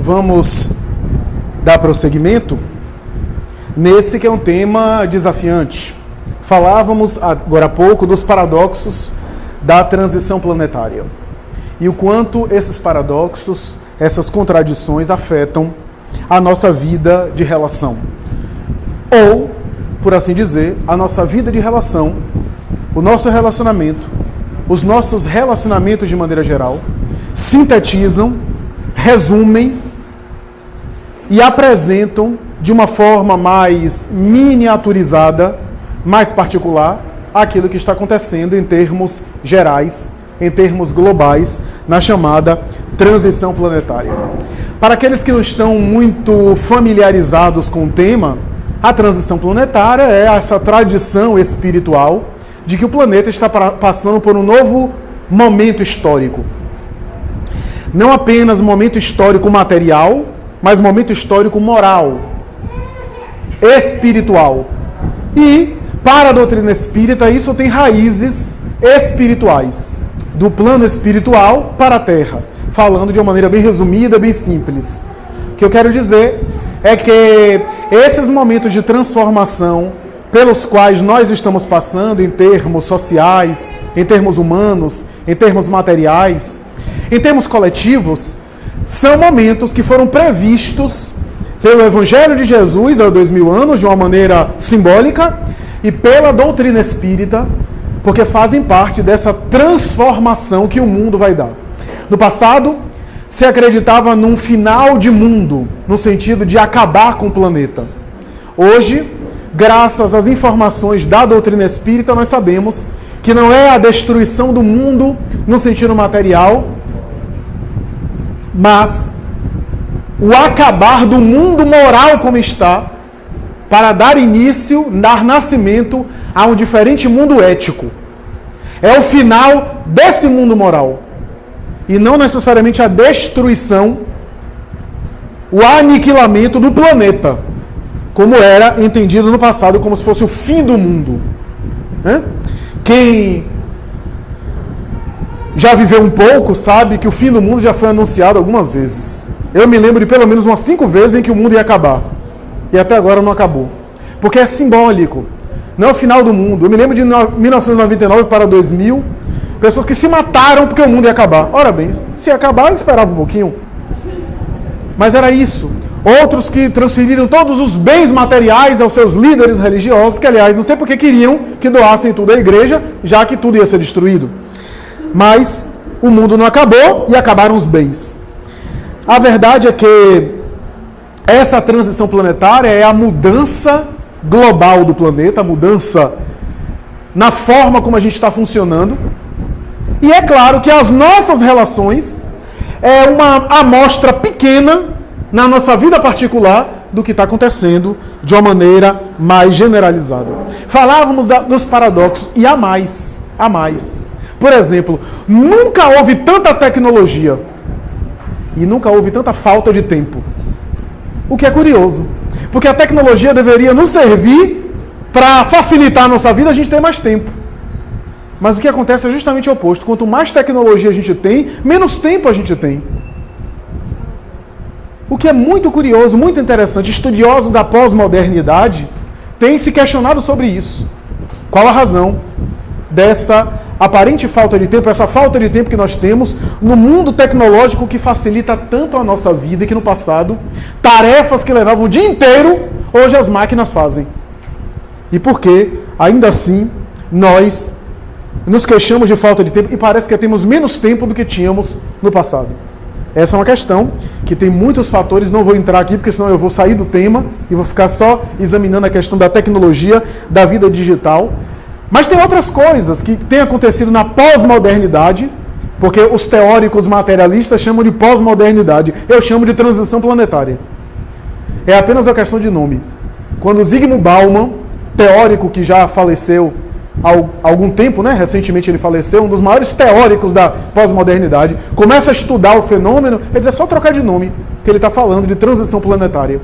vamos dar prosseguimento nesse que é um tema desafiante. Falávamos agora há pouco dos paradoxos da transição planetária e o quanto esses paradoxos, essas contradições afetam a nossa vida de relação. Ou, por assim dizer, a nossa vida de relação, o nosso relacionamento, os nossos relacionamentos de maneira geral, sintetizam, resumem e apresentam de uma forma mais miniaturizada, mais particular, aquilo que está acontecendo em termos gerais, em termos globais, na chamada transição planetária. Para aqueles que não estão muito familiarizados com o tema, a transição planetária é essa tradição espiritual de que o planeta está passando por um novo momento histórico. Não apenas um momento histórico material, mas um momento histórico moral, espiritual. E, para a doutrina espírita, isso tem raízes espirituais, do plano espiritual para a Terra, falando de uma maneira bem resumida, bem simples. O que eu quero dizer é que esses momentos de transformação pelos quais nós estamos passando em termos sociais, em termos humanos, em termos materiais, em termos coletivos, são momentos que foram previstos pelo Evangelho de Jesus há 2000 anos, de uma maneira simbólica, e pela doutrina espírita, porque fazem parte dessa transformação que o mundo vai dar. No passado, se acreditava num final de mundo, no sentido de acabar com o planeta. Hoje, graças às informações da doutrina espírita, nós sabemos que não é a destruição do mundo no sentido material, mas o acabar do mundo moral como está, para dar início, dar nascimento a um diferente mundo ético. É o final desse mundo moral. E não necessariamente a destruição, o aniquilamento do planeta, como era entendido no passado, como se fosse o fim do mundo. Quem já viveu um pouco sabe que o fim do mundo já foi anunciado algumas vezes. Eu me lembro de pelo menos umas 5 vezes em que o mundo ia acabar. E até agora não acabou. Porque é simbólico. Não é o final do mundo. Eu me lembro de 1999 para 2000, pessoas que se mataram porque o mundo ia acabar. Ora bem, se ia acabar, eu esperava um pouquinho. Mas era isso. Outros que transferiram todos os bens materiais aos seus líderes religiosos, que aliás, não sei porque queriam que doassem tudo à igreja, já que tudo ia ser destruído. Mas o mundo não acabou e acabaram os bens. A verdade é que essa transição planetária é a mudança global do planeta, a mudança na forma como a gente está funcionando. E é claro que as nossas relações é uma amostra pequena na nossa vida particular do que está acontecendo de uma maneira mais generalizada. Falávamos dos paradoxos e há mais. Por exemplo, nunca houve tanta tecnologia e nunca houve tanta falta de tempo. O que é curioso, porque a tecnologia deveria nos servir para facilitar a nossa vida, a gente ter mais tempo. Mas o que acontece é justamente o oposto. Quanto mais tecnologia a gente tem, menos tempo a gente tem. O que é muito curioso, muito interessante. Estudiosos da pós-modernidade têm se questionado sobre isso. Qual a razão dessa aparente falta de tempo, essa falta de tempo que nós temos no mundo tecnológico que facilita tanto a nossa vida e que no passado, tarefas que levavam o dia inteiro, hoje as máquinas fazem. E por que, ainda assim, nós nos queixamos de falta de tempo e parece que temos menos tempo do que tínhamos no passado? Essa é uma questão que tem muitos fatores, não vou entrar aqui porque senão eu vou sair do tema e vou ficar só examinando a questão da tecnologia, da vida digital. Mas tem outras coisas que têm acontecido na pós-modernidade, porque os teóricos materialistas chamam de pós-modernidade. Eu chamo de transição planetária. É apenas uma questão de nome. Quando Zygmunt Bauman, teórico que já faleceu há algum tempo, recentemente ele faleceu, um dos maiores teóricos da pós-modernidade, começa a estudar o fenômeno, ele diz, é só trocar de nome, que ele está falando de transição planetária.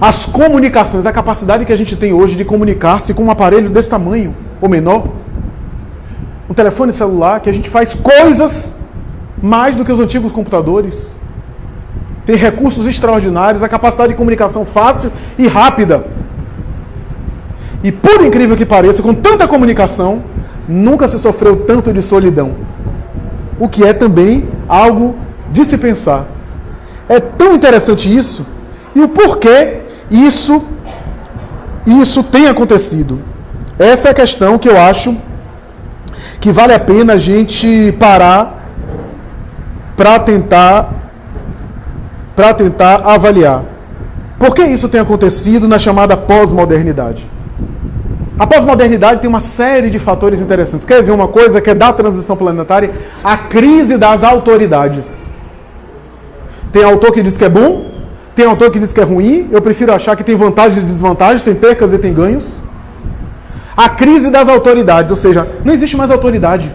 As comunicações, a capacidade que a gente tem hoje de comunicar-se com um aparelho desse tamanho, ou menor, um telefone celular, que a gente faz coisas mais do que os antigos computadores. tem recursos extraordinários, a capacidade de comunicação fácil e rápida. E por incrível que pareça, com tanta comunicação, nunca se sofreu tanto de solidão. O que é também algo de se pensar. É tão interessante isso, e o porquê isso tem acontecido. Essa é a questão que eu acho que vale a pena a gente parar para tentar avaliar. Por que isso tem acontecido na chamada pós-modernidade? A pós-modernidade tem uma série de fatores interessantes. Quer ver uma coisa que é da transição planetária? A crise das autoridades. Tem autor que diz que é bom, tem autor que diz que é ruim. Eu prefiro achar que tem vantagens e desvantagens, tem percas e tem ganhos. A crise das autoridades, ou seja, não existe mais autoridade.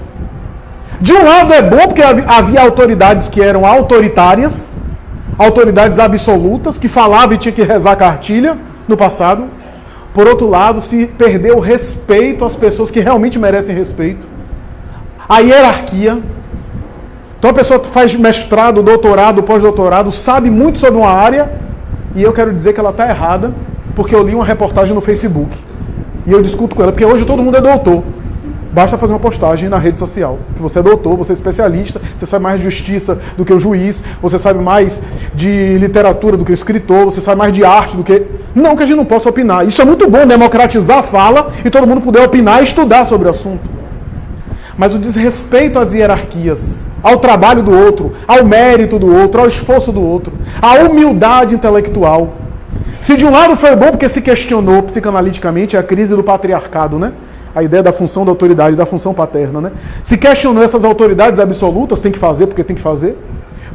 De um lado é bom porque havia autoridades que eram autoritárias, autoridades absolutas, que falavam e tinha que rezar a cartilha no passado. Por outro lado, se perdeu o respeito às pessoas que realmente merecem respeito. A hierarquia. Então a pessoa faz mestrado, doutorado, pós-doutorado, sabe muito sobre uma área, e eu quero dizer que ela está errada, porque eu li uma reportagem no Facebook. E eu discuto com ela, porque hoje todo mundo é doutor. Basta fazer uma postagem na rede social, que você é doutor, você é especialista, você sabe mais de justiça do que o juiz, você sabe mais de literatura do que o escritor, você sabe mais de arte do que... Não que a gente não possa opinar. Isso é muito bom, democratizar a fala e todo mundo poder opinar e estudar sobre o assunto. Mas o desrespeito às hierarquias, ao trabalho do outro, ao mérito do outro, ao esforço do outro, à humildade intelectual. Se de um lado foi bom porque se questionou psicanaliticamente, é a crise do patriarcado, né? A ideia da função da autoridade, da função paterna, né? Se questionou essas autoridades absolutas, tem que fazer porque tem que fazer.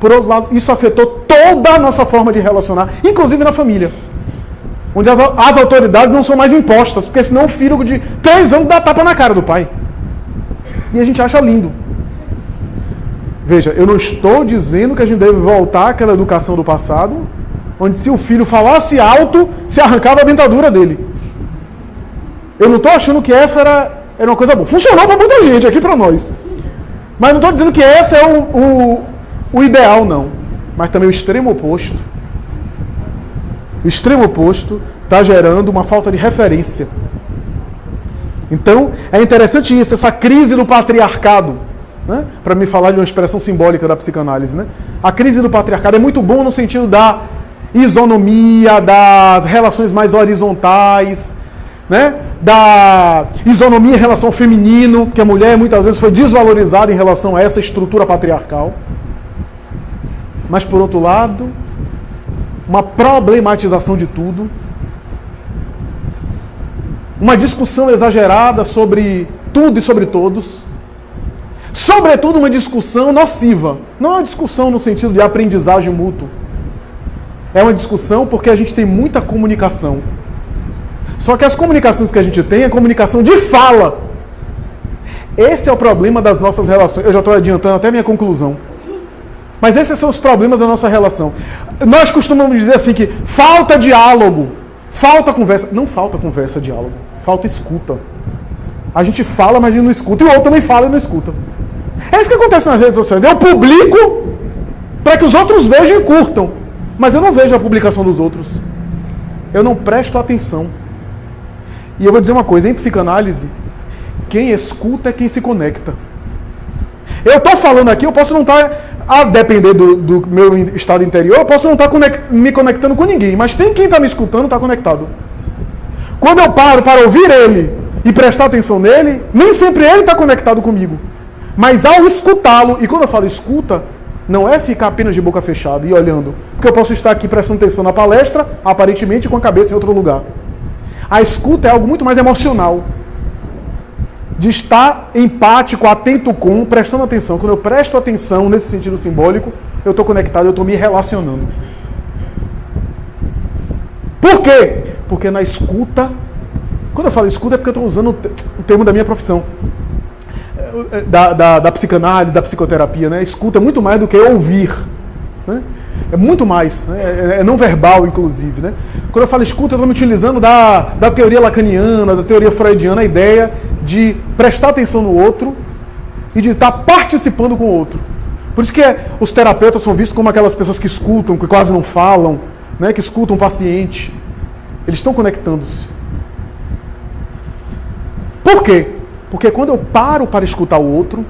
Por outro lado, isso afetou toda a nossa forma de relacionar, inclusive na família. Onde as autoridades não são mais impostas, porque senão o filho de 3 anos dá tapa na cara do pai. E a gente acha lindo. Veja, eu não estou dizendo que a gente deve voltar àquela educação do passado, onde se o filho falasse alto, se arrancava a dentadura dele. Eu não estou achando que essa era uma coisa boa. Funcionou para muita gente, aqui para nós. Mas não estou dizendo que esse é o ideal, não. Mas também o extremo oposto. O extremo oposto está gerando uma falta de referência. Então, é interessante isso, essa crise do patriarcado. Né? Para me falar de uma expressão simbólica da psicanálise. Né? A crise do patriarcado é muito bom no sentido da isonomia, das relações mais horizontais, né? Da isonomia em relação ao feminino, que a mulher muitas vezes foi desvalorizada em relação a essa estrutura patriarcal. Mas, por outro lado, uma problematização de tudo, uma discussão exagerada sobre tudo e sobre todos, sobretudo uma discussão nociva. Não é uma discussão no sentido de aprendizagem mútua. É uma discussão porque a gente tem muita comunicação. Só que as comunicações que a gente tem é comunicação de fala. Esse é o problema das nossas relações. Eu já estou adiantando até minha conclusão. Mas esses são os problemas da nossa relação. Nós costumamos dizer assim que falta diálogo, falta conversa. Não falta conversa, diálogo. Falta escuta. A gente fala, mas a gente não escuta. E o outro também fala e não escuta. É isso que acontece nas redes sociais. Eu publico para que os outros vejam e curtam. Mas eu não vejo a publicação dos outros. Eu não presto atenção. E eu vou dizer uma coisa, em psicanálise, quem escuta é quem se conecta. Eu estou falando aqui, eu posso não estar, a depender do meu estado interior, eu posso não estar me conectando com ninguém, mas tem quem está me escutando, está conectado. Quando eu paro para ouvir ele e prestar atenção nele, nem sempre ele está conectado comigo. Mas ao escutá-lo, e quando eu falo escuta, não é ficar apenas de boca fechada e olhando, porque eu posso estar aqui prestando atenção na palestra, aparentemente com a cabeça em outro lugar. A escuta é algo muito mais emocional. De estar empático, atento com, prestando atenção. Quando eu presto atenção nesse sentido simbólico, eu estou conectado, eu estou me relacionando. Por quê? Porque na escuta, quando eu falo escuta é porque eu estou usando o termo da minha profissão. Da psicanálise, da psicoterapia, né? Escuta é muito mais do que ouvir. Né? É muito mais, né? É não verbal, inclusive. Né? Quando eu falo escuta, eu estou me utilizando da teoria lacaniana, da teoria freudiana, a ideia de prestar atenção no outro e de estar participando com o outro. Por isso que os terapeutas são vistos como aquelas pessoas que escutam, que quase não falam, né, que escutam o paciente. Eles estão conectando-se. Por quê? Porque quando eu paro para escutar o outro,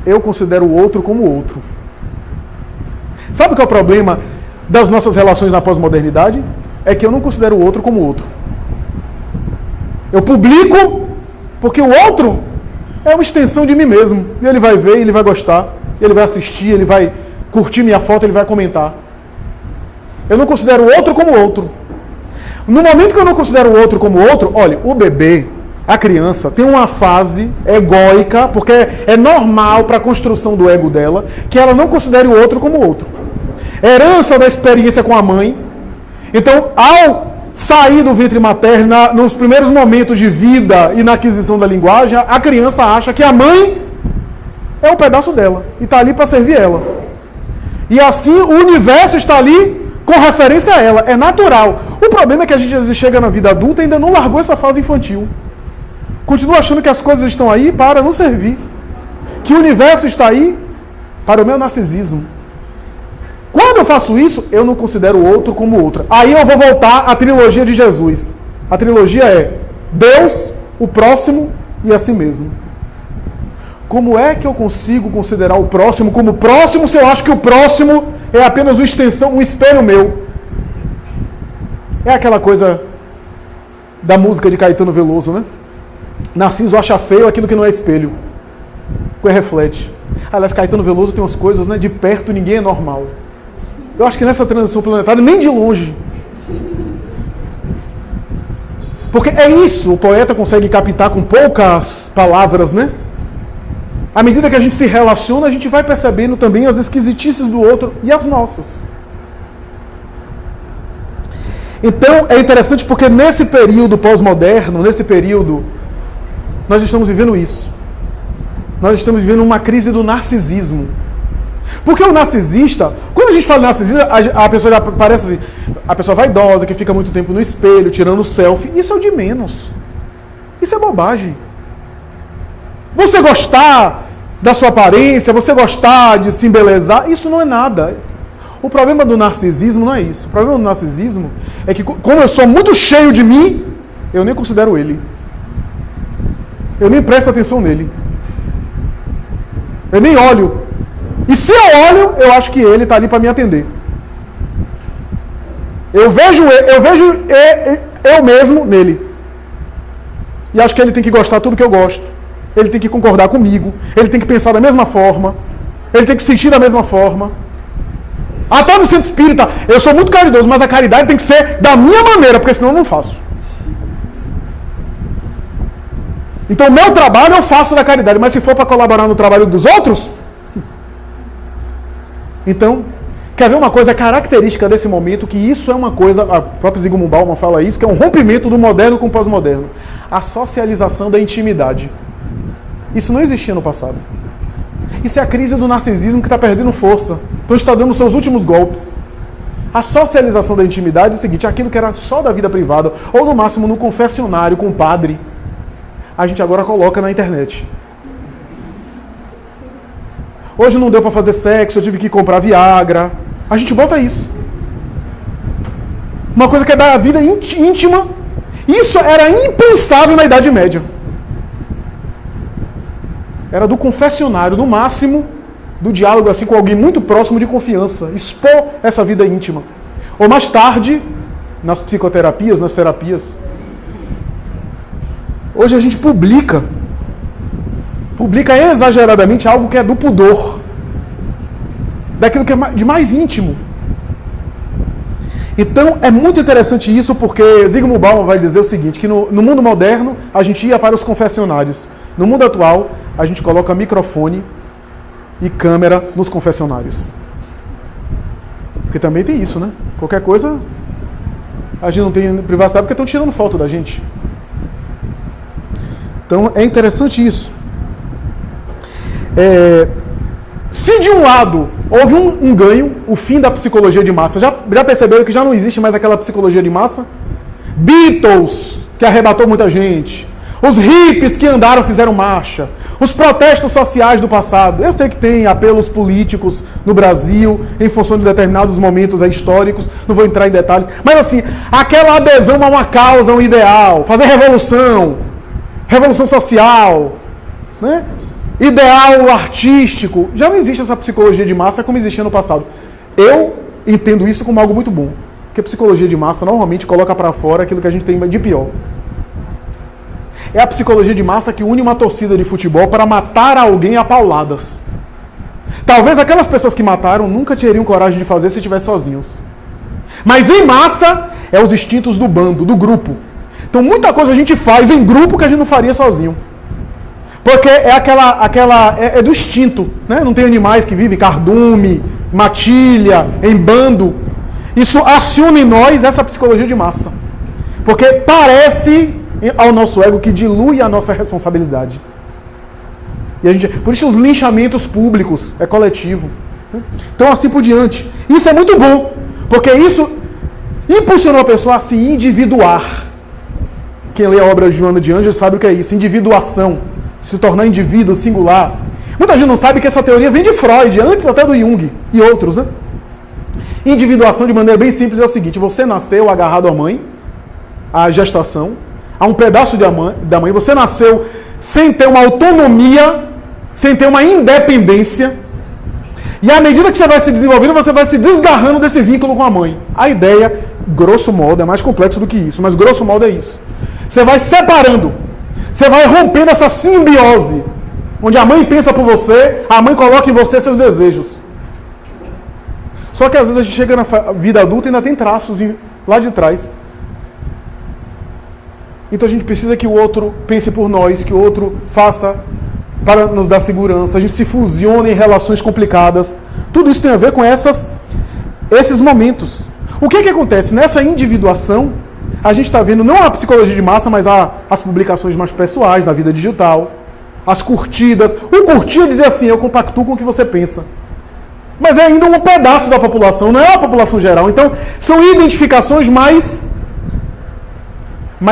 eu considero o outro como outro. Sabe qual é o problema das nossas relações na pós-modernidade? É que eu não considero o outro como outro. Eu publico porque o outro é uma extensão de mim mesmo. E ele vai ver, ele vai gostar, ele vai assistir, ele vai curtir minha foto, ele vai comentar. Eu não considero o outro como outro. No momento que eu não considero o outro como outro, olha, o bebê, a criança, tem uma fase egóica, porque é normal para a construção do ego dela, que ela não considere o outro como outro. Herança da experiência com a mãe. Então, ao sair do ventre materno, nos primeiros momentos de vida e na aquisição da linguagem, a criança acha que a mãe é um pedaço dela e está ali para servir ela. E assim o universo está ali com referência a ela. É natural. O problema é que a gente às vezes chega na vida adulta e ainda não largou essa fase infantil. Continua achando que as coisas estão aí para não servir. Que o universo está aí para o meu narcisismo. Quando eu faço isso, eu não considero o outro como outro. Aí eu vou voltar à trilogia de Jesus. A trilogia é Deus, o próximo e a si mesmo. Como é que eu consigo considerar o próximo como próximo se eu acho que o próximo é apenas uma extensão, um espelho meu? É aquela coisa da música de Caetano Veloso, né? Narciso acha feio aquilo que não é espelho. Que reflete. Aliás, Caetano Veloso tem umas coisas, né? De perto ninguém é normal. Eu acho que nessa transição planetária, nem de longe. Porque é isso, o poeta consegue captar com poucas palavras, né? À medida que a gente se relaciona, a gente vai percebendo também as esquisitices do outro e as nossas. Então, é interessante porque nesse período pós-moderno, nesse período, nós estamos vivendo isso. Nós estamos vivendo uma crise do narcisismo. Porque o narcisista, quando a gente fala narcisista, a pessoa já parece assim, a pessoa vaidosa, que fica muito tempo no espelho, tirando selfie. Isso é o de menos. Isso é bobagem. Você gostar da sua aparência, você gostar de se embelezar, isso não é nada. O problema do narcisismo não é isso. O problema do narcisismo é que, como eu sou muito cheio de mim, eu nem considero ele. Eu nem presto atenção nele. Eu nem olho. E se eu olho, eu acho que ele está ali para me atender. Eu vejo eu mesmo nele. E acho que ele tem que gostar de tudo que eu gosto. Ele tem que concordar comigo. Ele tem que pensar da mesma forma. Ele tem que sentir da mesma forma. Até no centro espírita, eu sou muito caridoso, mas a caridade tem que ser da minha maneira, porque senão eu não faço. Então, o meu trabalho eu faço da caridade, mas se for para colaborar no trabalho dos outros... Então, quer ver uma coisa característica desse momento, que isso é uma coisa, a própria Zygmunt Bauman fala isso, que é um rompimento do moderno com o pós-moderno. A socialização da intimidade. Isso não existia no passado. Isso é a crise do narcisismo que está perdendo força. Então está dando seus últimos golpes. A socialização da intimidade é o seguinte, aquilo que era só da vida privada, ou no máximo no confessionário com o padre, a gente agora coloca na internet. Hoje não deu para fazer sexo, eu tive que comprar Viagra. A gente bota isso. Uma coisa que é da vida íntima. Isso era impensável na Idade Média. Era do confessionário, no máximo, do diálogo assim com alguém muito próximo de confiança. Expor essa vida íntima. Ou mais tarde, nas psicoterapias, nas terapias. Hoje a gente publica exageradamente algo que é do pudor, daquilo que é de mais íntimo. Então é muito interessante isso, porque Zygmunt Bauman vai dizer o seguinte, que no mundo moderno a gente ia para os confessionários. No mundo atual, a gente coloca microfone e câmera nos confessionários. Porque também tem isso, né? Qualquer coisa, a gente não tem privacidade porque estão tirando foto da gente. Então é interessante isso. Se de um lado houve um ganho, o fim da psicologia de massa, já perceberam que já não existe mais aquela psicologia de massa? Beatles, que arrebatou muita gente, os hippies que andaram, fizeram marcha, Os protestos sociais do passado. Eu sei que tem apelos políticos no Brasil, em função de determinados momentos históricos, não vou entrar em detalhes, mas assim, aquela adesão a uma causa, a um ideal, fazer revolução social, né? Ideal artístico. Já não existe essa psicologia de massa como existia no passado. Eu entendo isso como algo muito bom, porque a psicologia de massa normalmente coloca para fora aquilo que a gente tem de pior. É a psicologia de massa que une uma torcida de futebol para matar alguém a pauladas. Talvez aquelas pessoas que mataram nunca teriam coragem de fazer se estivessem sozinhos. Mas em massa, é os instintos do bando, do grupo. Então muita coisa a gente faz em grupo que a gente não faria sozinho. Porque é do instinto, né? Não tem animais que vivem cardume, matilha, em bando. Isso aciona em nós essa psicologia de massa. Porque parece ao nosso ego que dilui a nossa responsabilidade. E por isso os linchamentos públicos é coletivo. Então assim por diante. Isso é muito bom, porque isso impulsionou a pessoa a se individuar. Quem lê a obra de Joana de Ângeles sabe o que é isso, individuação, se tornar indivíduo singular. Muita gente não sabe que essa teoria vem de Freud, antes até do Jung e outros, né? Individuação, de maneira bem simples, é o seguinte: você nasceu agarrado à mãe, à gestação, a um pedaço da mãe, você nasceu sem ter uma autonomia, sem ter uma independência, e à medida que você vai se desenvolvendo, você vai se desgarrando desse vínculo com a mãe. A ideia, grosso modo, é mais complexo do que isso, mas grosso modo é isso. Você vai separando, você vai rompendo essa simbiose, onde a mãe pensa por você, a mãe coloca em você seus desejos. Só que às vezes a gente chega na vida adulta e ainda tem traços lá de trás. Então a gente precisa que o outro pense por nós, que o outro faça para nos dar segurança, a gente se fusiona em relações complicadas. Tudo isso tem a ver com esses momentos. O que acontece? Nessa individuação, a gente está vendo não a psicologia de massa, mas as publicações mais pessoais da vida digital, as curtidas. O curtir é dizer assim: eu compactuo com o que você pensa. Mas é ainda um pedaço da população, não é a população geral. Então, são identificações mas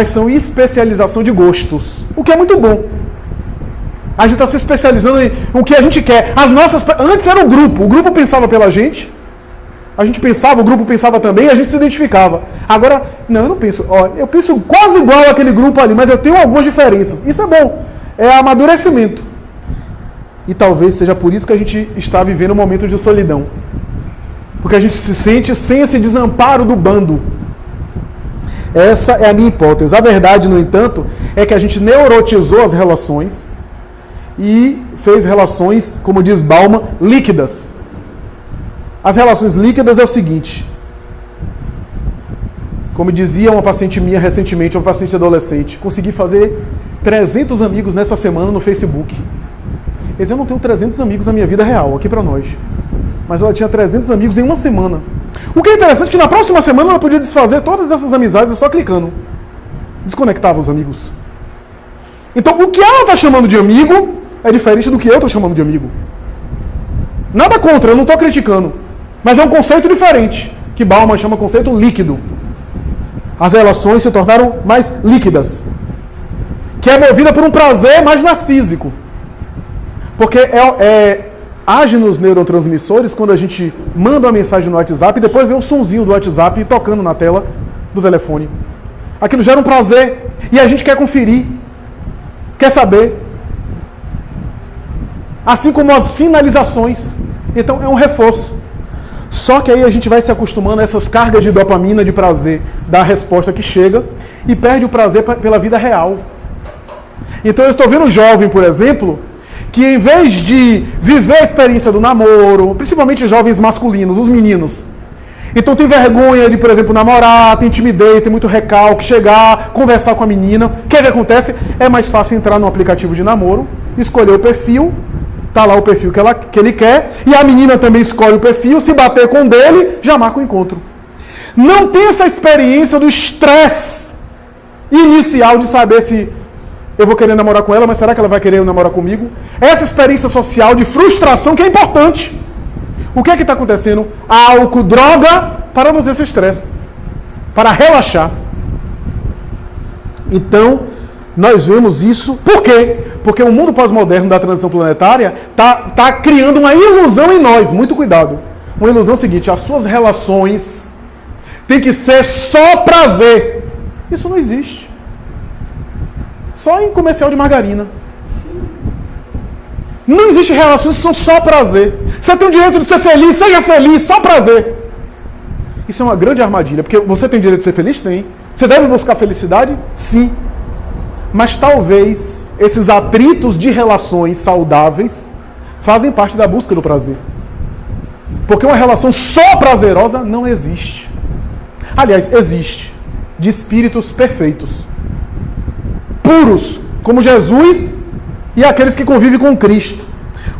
são especialização de gostos, o que é muito bom. A gente está se especializando em o que a gente quer. Antes era o grupo pensava pela gente, a gente pensava, o grupo pensava também, a gente se identificava. Agora, não, eu não penso, eu penso quase igual àquele grupo ali, mas eu tenho algumas diferenças. Isso é bom, é amadurecimento. E talvez seja por isso que a gente está vivendo um momento de solidão. Porque a gente se sente sem esse desamparo do bando. Essa é a minha hipótese. A verdade, no entanto, é que a gente neurotizou as relações e fez relações, como diz Bauman, líquidas. As relações líquidas é o seguinte: como dizia uma paciente minha recentemente, uma paciente adolescente, consegui fazer 300 amigos nessa semana no Facebook. Eu não tenho 300 amigos na minha vida real, aqui pra nós. Mas ela tinha 300 amigos em uma semana. O que é interessante é que na próxima semana ela podia desfazer todas essas amizades só clicando. Desconectava os amigos. Então, o que ela está chamando de amigo é diferente do que eu estou chamando de amigo. Nada contra, eu não estou criticando. Mas é um conceito diferente, que Bauman chama conceito líquido. As relações se tornaram mais líquidas. Que é movida por um prazer mais narcísico. Porque age nos neurotransmissores quando a gente manda uma mensagem no WhatsApp e depois vê o sonzinho do WhatsApp tocando na tela do telefone. Aquilo gera um prazer e a gente quer conferir, quer saber. Assim como as sinalizações. Então é um reforço. Só que aí a gente vai se acostumando a essas cargas de dopamina, de prazer, da resposta que chega e perde o prazer pela vida real. Então eu estou vendo um jovem, por exemplo, que em vez de viver a experiência do namoro, principalmente jovens masculinos, os meninos, então tem vergonha de, por exemplo, namorar, tem timidez, tem muito recalque, chegar, conversar com a menina. O que acontece? É mais fácil entrar no aplicativo de namoro, escolher o perfil, tá lá o perfil que ele quer, e a menina também escolhe o perfil, se bater com o dele, já marca o encontro. Não tem essa experiência do estresse inicial de saber se eu vou querer namorar com ela, mas será que ela vai querer namorar comigo? Essa experiência social de frustração que é importante. O que é que está acontecendo? Álcool, droga, para não ter esse estresse. Para relaxar. Então, nós vemos isso. Por quê? Porque o mundo pós-moderno da transição planetária tá criando uma ilusão em nós. Muito cuidado. Uma ilusão seguinte: as suas relações têm que ser só prazer. Isso não existe. Só em comercial de margarina. Não existe relações que são só prazer. Você tem o direito de ser feliz, seja feliz, só prazer. Isso é uma grande armadilha, porque você tem o direito de ser feliz? Tem. Você deve buscar felicidade? Sim. Mas talvez esses atritos de relações saudáveis fazem parte da busca do prazer. Porque uma relação só prazerosa não existe. Aliás, existe. De espíritos perfeitos. Puros, como Jesus e aqueles que convivem com Cristo.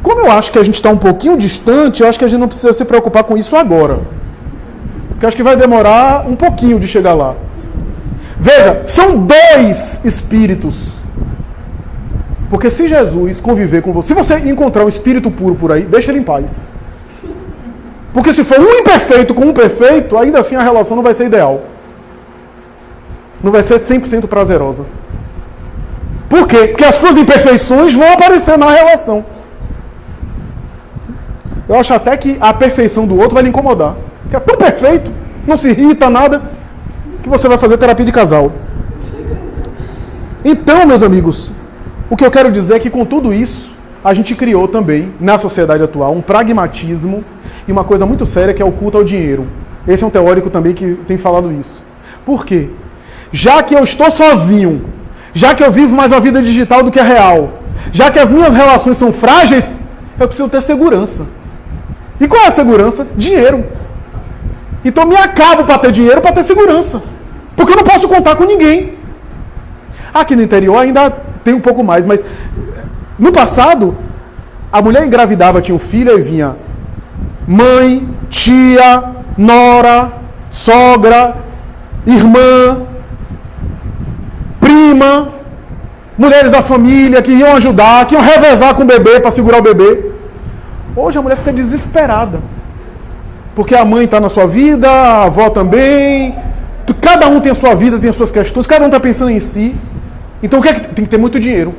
Como eu acho que a gente está um pouquinho distante, eu acho que a gente não precisa se preocupar com isso agora. Porque eu acho que vai demorar um pouquinho de chegar lá. Veja, são 2 espíritos. Porque se Jesus conviver com você, se você encontrar um espírito puro por aí, deixa ele em paz. Porque se for um imperfeito com um perfeito, ainda assim a relação não vai ser ideal. Não vai ser 100% prazerosa. Por quê? Porque as suas imperfeições vão aparecer na relação. Eu acho até que a perfeição do outro vai lhe incomodar. Porque é tão perfeito, não se irrita, nada, que você vai fazer terapia de casal. Então, meus amigos, o que eu quero dizer é que com tudo isso, a gente criou também, na sociedade atual, um pragmatismo e uma coisa muito séria que é o culto ao dinheiro. Esse é um teórico também que tem falado isso. Por quê? Já que eu estou sozinho, já que eu vivo mais a vida digital do que a real, já que as minhas relações são frágeis, eu preciso ter segurança. E qual é a segurança? Dinheiro. Então me acabo para ter dinheiro, para ter segurança. Porque eu não posso contar com ninguém. Aqui no interior ainda tem um pouco mais, mas no passado, a mulher engravidava, tinha um filho, e vinha mãe, tia, nora, sogra, irmã, prima, mulheres da família que iam ajudar, que iam revezar com o bebê para segurar o bebê. Hoje a mulher fica desesperada. Porque a mãe está na sua vida, a avó também. Cada um tem a sua vida, tem as suas questões, cada um está pensando em si. Então o que é que tem que ter muito dinheiro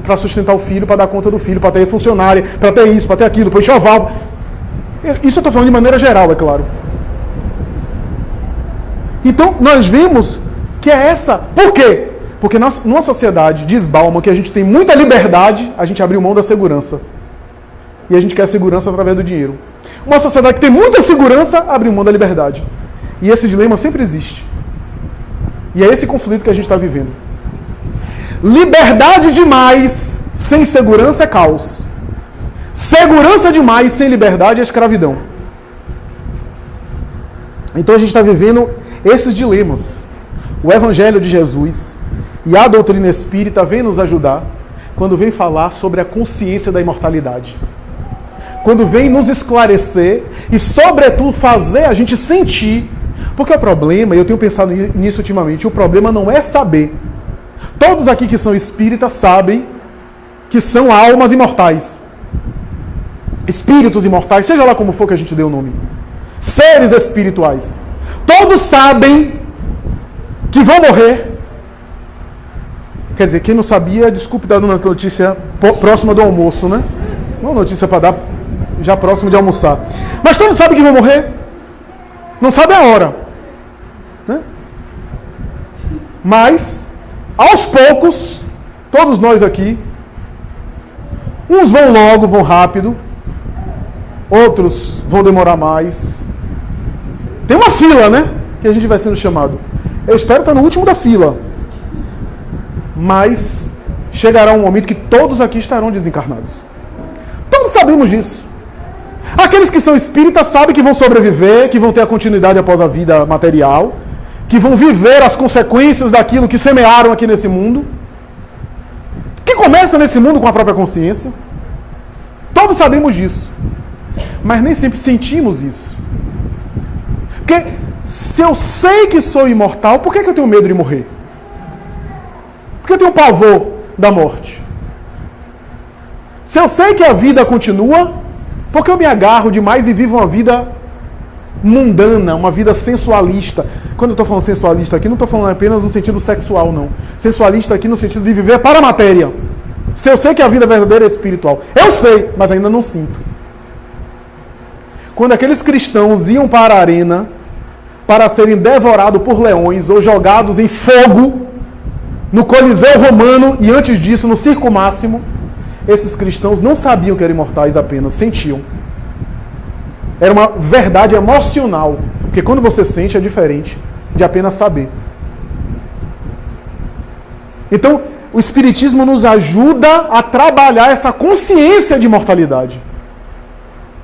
para sustentar o filho, para dar conta do filho, para ter funcionária, para ter isso, para ter aquilo, para enxoval. Isso eu estou falando de maneira geral, é claro. Então nós vimos que é essa. Por quê? Porque numa sociedade, diz Bauman, que a gente tem muita liberdade, a gente abriu mão da segurança. E a gente quer segurança através do dinheiro. Uma sociedade que tem muita segurança, abre mão da liberdade. E esse dilema sempre existe. E é esse conflito que a gente está vivendo. Liberdade demais sem segurança é caos. Segurança demais sem liberdade é escravidão. Então a gente está vivendo esses dilemas. O Evangelho de Jesus e a doutrina espírita vem nos ajudar quando vem falar sobre a consciência da imortalidade. Quando vem nos esclarecer e, sobretudo, fazer a gente sentir. Porque o problema, e eu tenho pensado nisso ultimamente, o problema não é saber. Todos aqui que são espíritas sabem que são almas imortais. Espíritos imortais, seja lá como for que a gente dê o nome. Seres espirituais. Todos sabem que vão morrer. Quer dizer, quem não sabia, desculpe dar uma notícia próxima do almoço, né? Uma notícia para dar já próximo de almoçar. Mas todos sabem que vão morrer. Não sabem a hora. Né? Mas, aos poucos, todos nós aqui, uns vão logo, vão rápido, outros vão demorar mais. Tem uma fila, né? Que a gente vai sendo chamado. Eu espero estar no último da fila. Mas chegará um momento que todos aqui estarão desencarnados. Todos sabemos disso. Aqueles que são espíritas sabem que vão sobreviver, que vão ter a continuidade após a vida material, que vão viver as consequências daquilo que semearam aqui nesse mundo, que começa nesse mundo com a própria consciência. Todos sabemos disso. Mas nem sempre sentimos isso. Porque se eu sei que sou imortal, por que eu tenho medo de morrer? Por que eu tenho pavor da morte? Se eu sei que a vida continua, por que eu me agarro demais e vivo uma vida mundana, uma vida sensualista. Quando eu estou falando sensualista aqui, não estou falando apenas no sentido sexual, não. Sensualista aqui no sentido de viver para a matéria. Se eu sei que a vida verdadeira é espiritual. Eu sei, mas ainda não sinto. Quando aqueles cristãos iam para a arena para serem devorados por leões ou jogados em fogo no Coliseu Romano e antes disso no Circo Máximo, esses cristãos não sabiam que eram imortais apenas, sentiam. Era uma verdade emocional, porque quando você sente é diferente de apenas saber. Então, o Espiritismo nos ajuda a trabalhar essa consciência de imortalidade.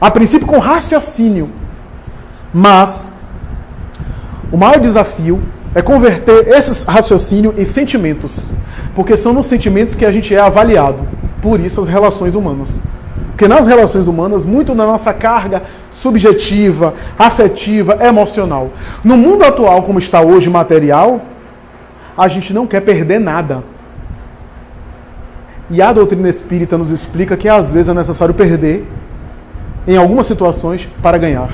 A princípio com raciocínio. Mas o maior desafio é converter esse raciocínio em sentimentos. Porque são nos sentimentos que a gente é avaliado. Por isso as relações humanas. Porque nas relações humanas, muito da nossa carga subjetiva, afetiva, emocional. No mundo atual, como está hoje, material, a gente não quer perder nada. E a doutrina espírita nos explica que às vezes é necessário perder, em algumas situações, para ganhar.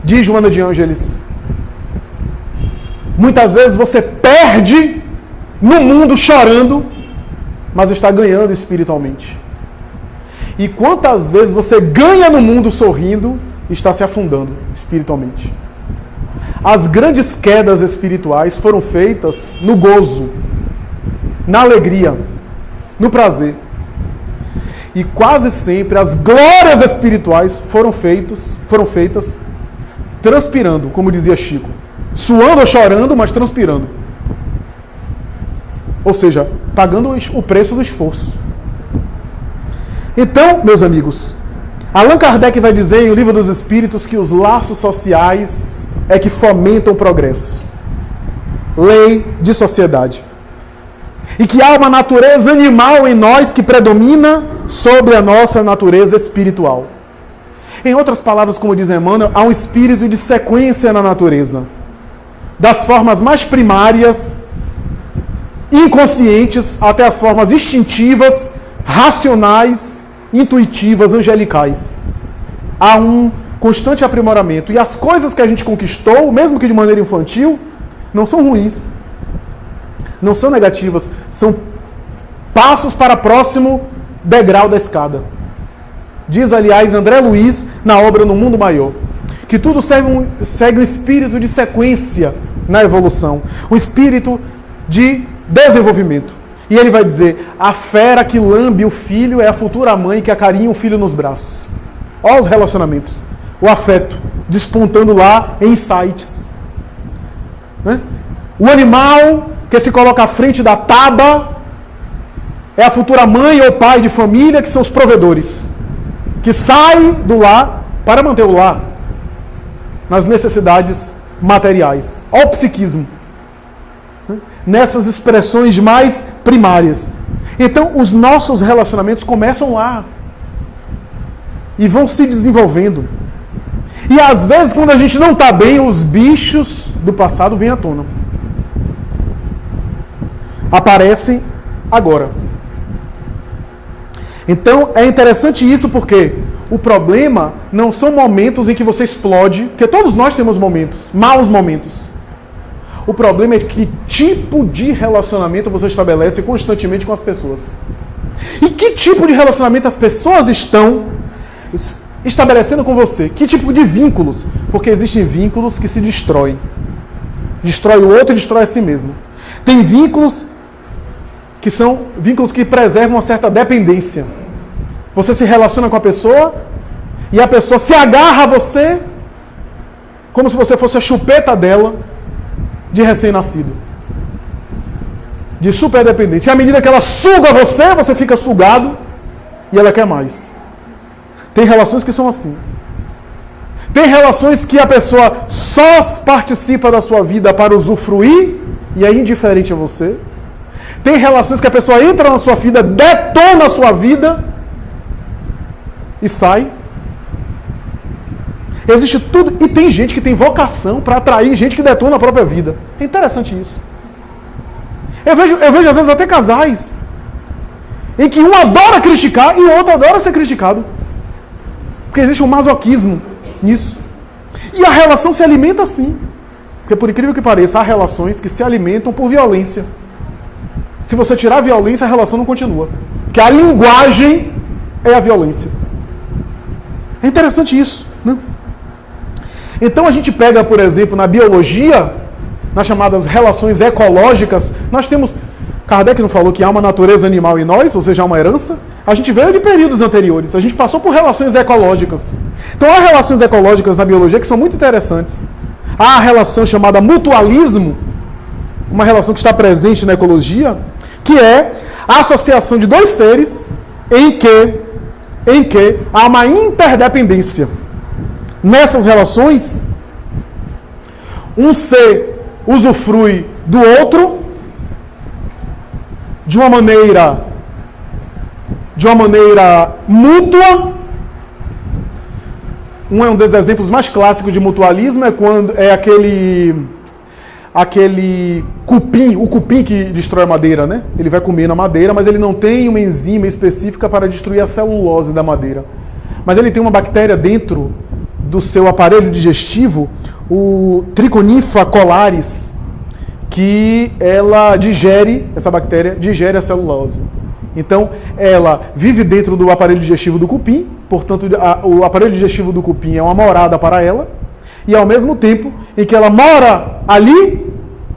Diz Joana de Ângeles, muitas vezes você perde no mundo chorando, mas está ganhando espiritualmente. E quantas vezes você ganha no mundo sorrindo e está se afundando espiritualmente. As grandes quedas espirituais foram feitas no gozo, na alegria, no prazer. E quase sempre as glórias espirituais foram feitas transpirando, como dizia Chico. Suando ou chorando, mas transpirando. Ou seja, pagando o preço do esforço. Então, meus amigos, Allan Kardec vai dizer em O Livro dos Espíritos que os laços sociais é que fomentam o progresso. Lei de sociedade. E que há uma natureza animal em nós que predomina sobre a nossa natureza espiritual. Em outras palavras, como diz Emmanuel, há um espírito de sequência na natureza. Das formas mais primárias, inconscientes, até as formas instintivas, racionais, intuitivas, angelicais. Há um constante aprimoramento. E as coisas que a gente conquistou, mesmo que de maneira infantil, não são ruins. Não são negativas. São passos para o próximo degrau da escada. Diz, aliás, André Luiz, na obra No Mundo Maior, que tudo segue um espírito de sequência na evolução. Um espírito de desenvolvimento. E ele vai dizer, a fera que lambe o filho é a futura mãe que acarinha o filho nos braços. Olha os relacionamentos. O afeto, despontando lá em insights. Né? O animal que se coloca à frente da taba é a futura mãe ou pai de família, que são os provedores. Que sai do lar para manter o lar nas necessidades materiais. Olha o psiquismo. Nessas expressões mais primárias. Então, os nossos relacionamentos começam lá. E vão se desenvolvendo. E às vezes, quando a gente não está bem, os bichos do passado vêm à tona. Aparecem agora. Então, é interessante isso porque o problema não são momentos em que você explode, porque todos nós temos momentos, maus momentos. O problema é que tipo de relacionamento você estabelece constantemente com as pessoas. E que tipo de relacionamento as pessoas estão estabelecendo com você? Que tipo de vínculos? Porque existem vínculos que se destroem. Destrói o outro e destrói a si mesmo. Tem vínculos que são vínculos que preservam uma certa dependência. Você se relaciona com a pessoa e a pessoa se agarra a você como se você fosse a chupeta dela de recém-nascido. De superdependência. E à medida que ela suga você, você fica sugado e ela quer mais. Tem relações que são assim. Tem relações que a pessoa só participa da sua vida para usufruir e é indiferente a você. Tem relações que a pessoa entra na sua vida, detona a sua vida e sai. Existe tudo. E tem gente que tem vocação para atrair gente que detona a própria vida. É interessante isso. Eu vejo às vezes até casais em que um adora criticar e o outro adora ser criticado. Porque existe um masoquismo nisso. E a relação se alimenta assim. Porque, por incrível que pareça, há relações que se alimentam por violência. Se você tirar a violência, a relação não continua. Porque a linguagem é a violência. É interessante isso, né? Então a gente pega, por exemplo, na biologia, nas chamadas relações ecológicas, nós temos... Kardec não falou que há uma natureza animal em nós, ou seja, há uma herança? A gente veio de períodos anteriores, a gente passou por relações ecológicas. Então há relações ecológicas na biologia que são muito interessantes. Há a relação chamada mutualismo, uma relação que está presente na ecologia, que é a associação de dois seres em que há uma interdependência. Nessas relações, um ser usufrui do outro de uma maneira mútua. Um dos exemplos mais clássicos de mutualismo é quando é aquele cupim, o cupim que destrói a madeira, né? Ele vai comer na madeira, mas ele não tem uma enzima específica para destruir a celulose da madeira. Mas ele tem uma bactéria dentro do seu aparelho digestivo, o Trichonifa colaris, que essa bactéria digere a celulose. Então, ela vive dentro do aparelho digestivo do cupim, portanto, o aparelho digestivo do cupim é uma morada para ela, e ao mesmo tempo em que ela mora ali,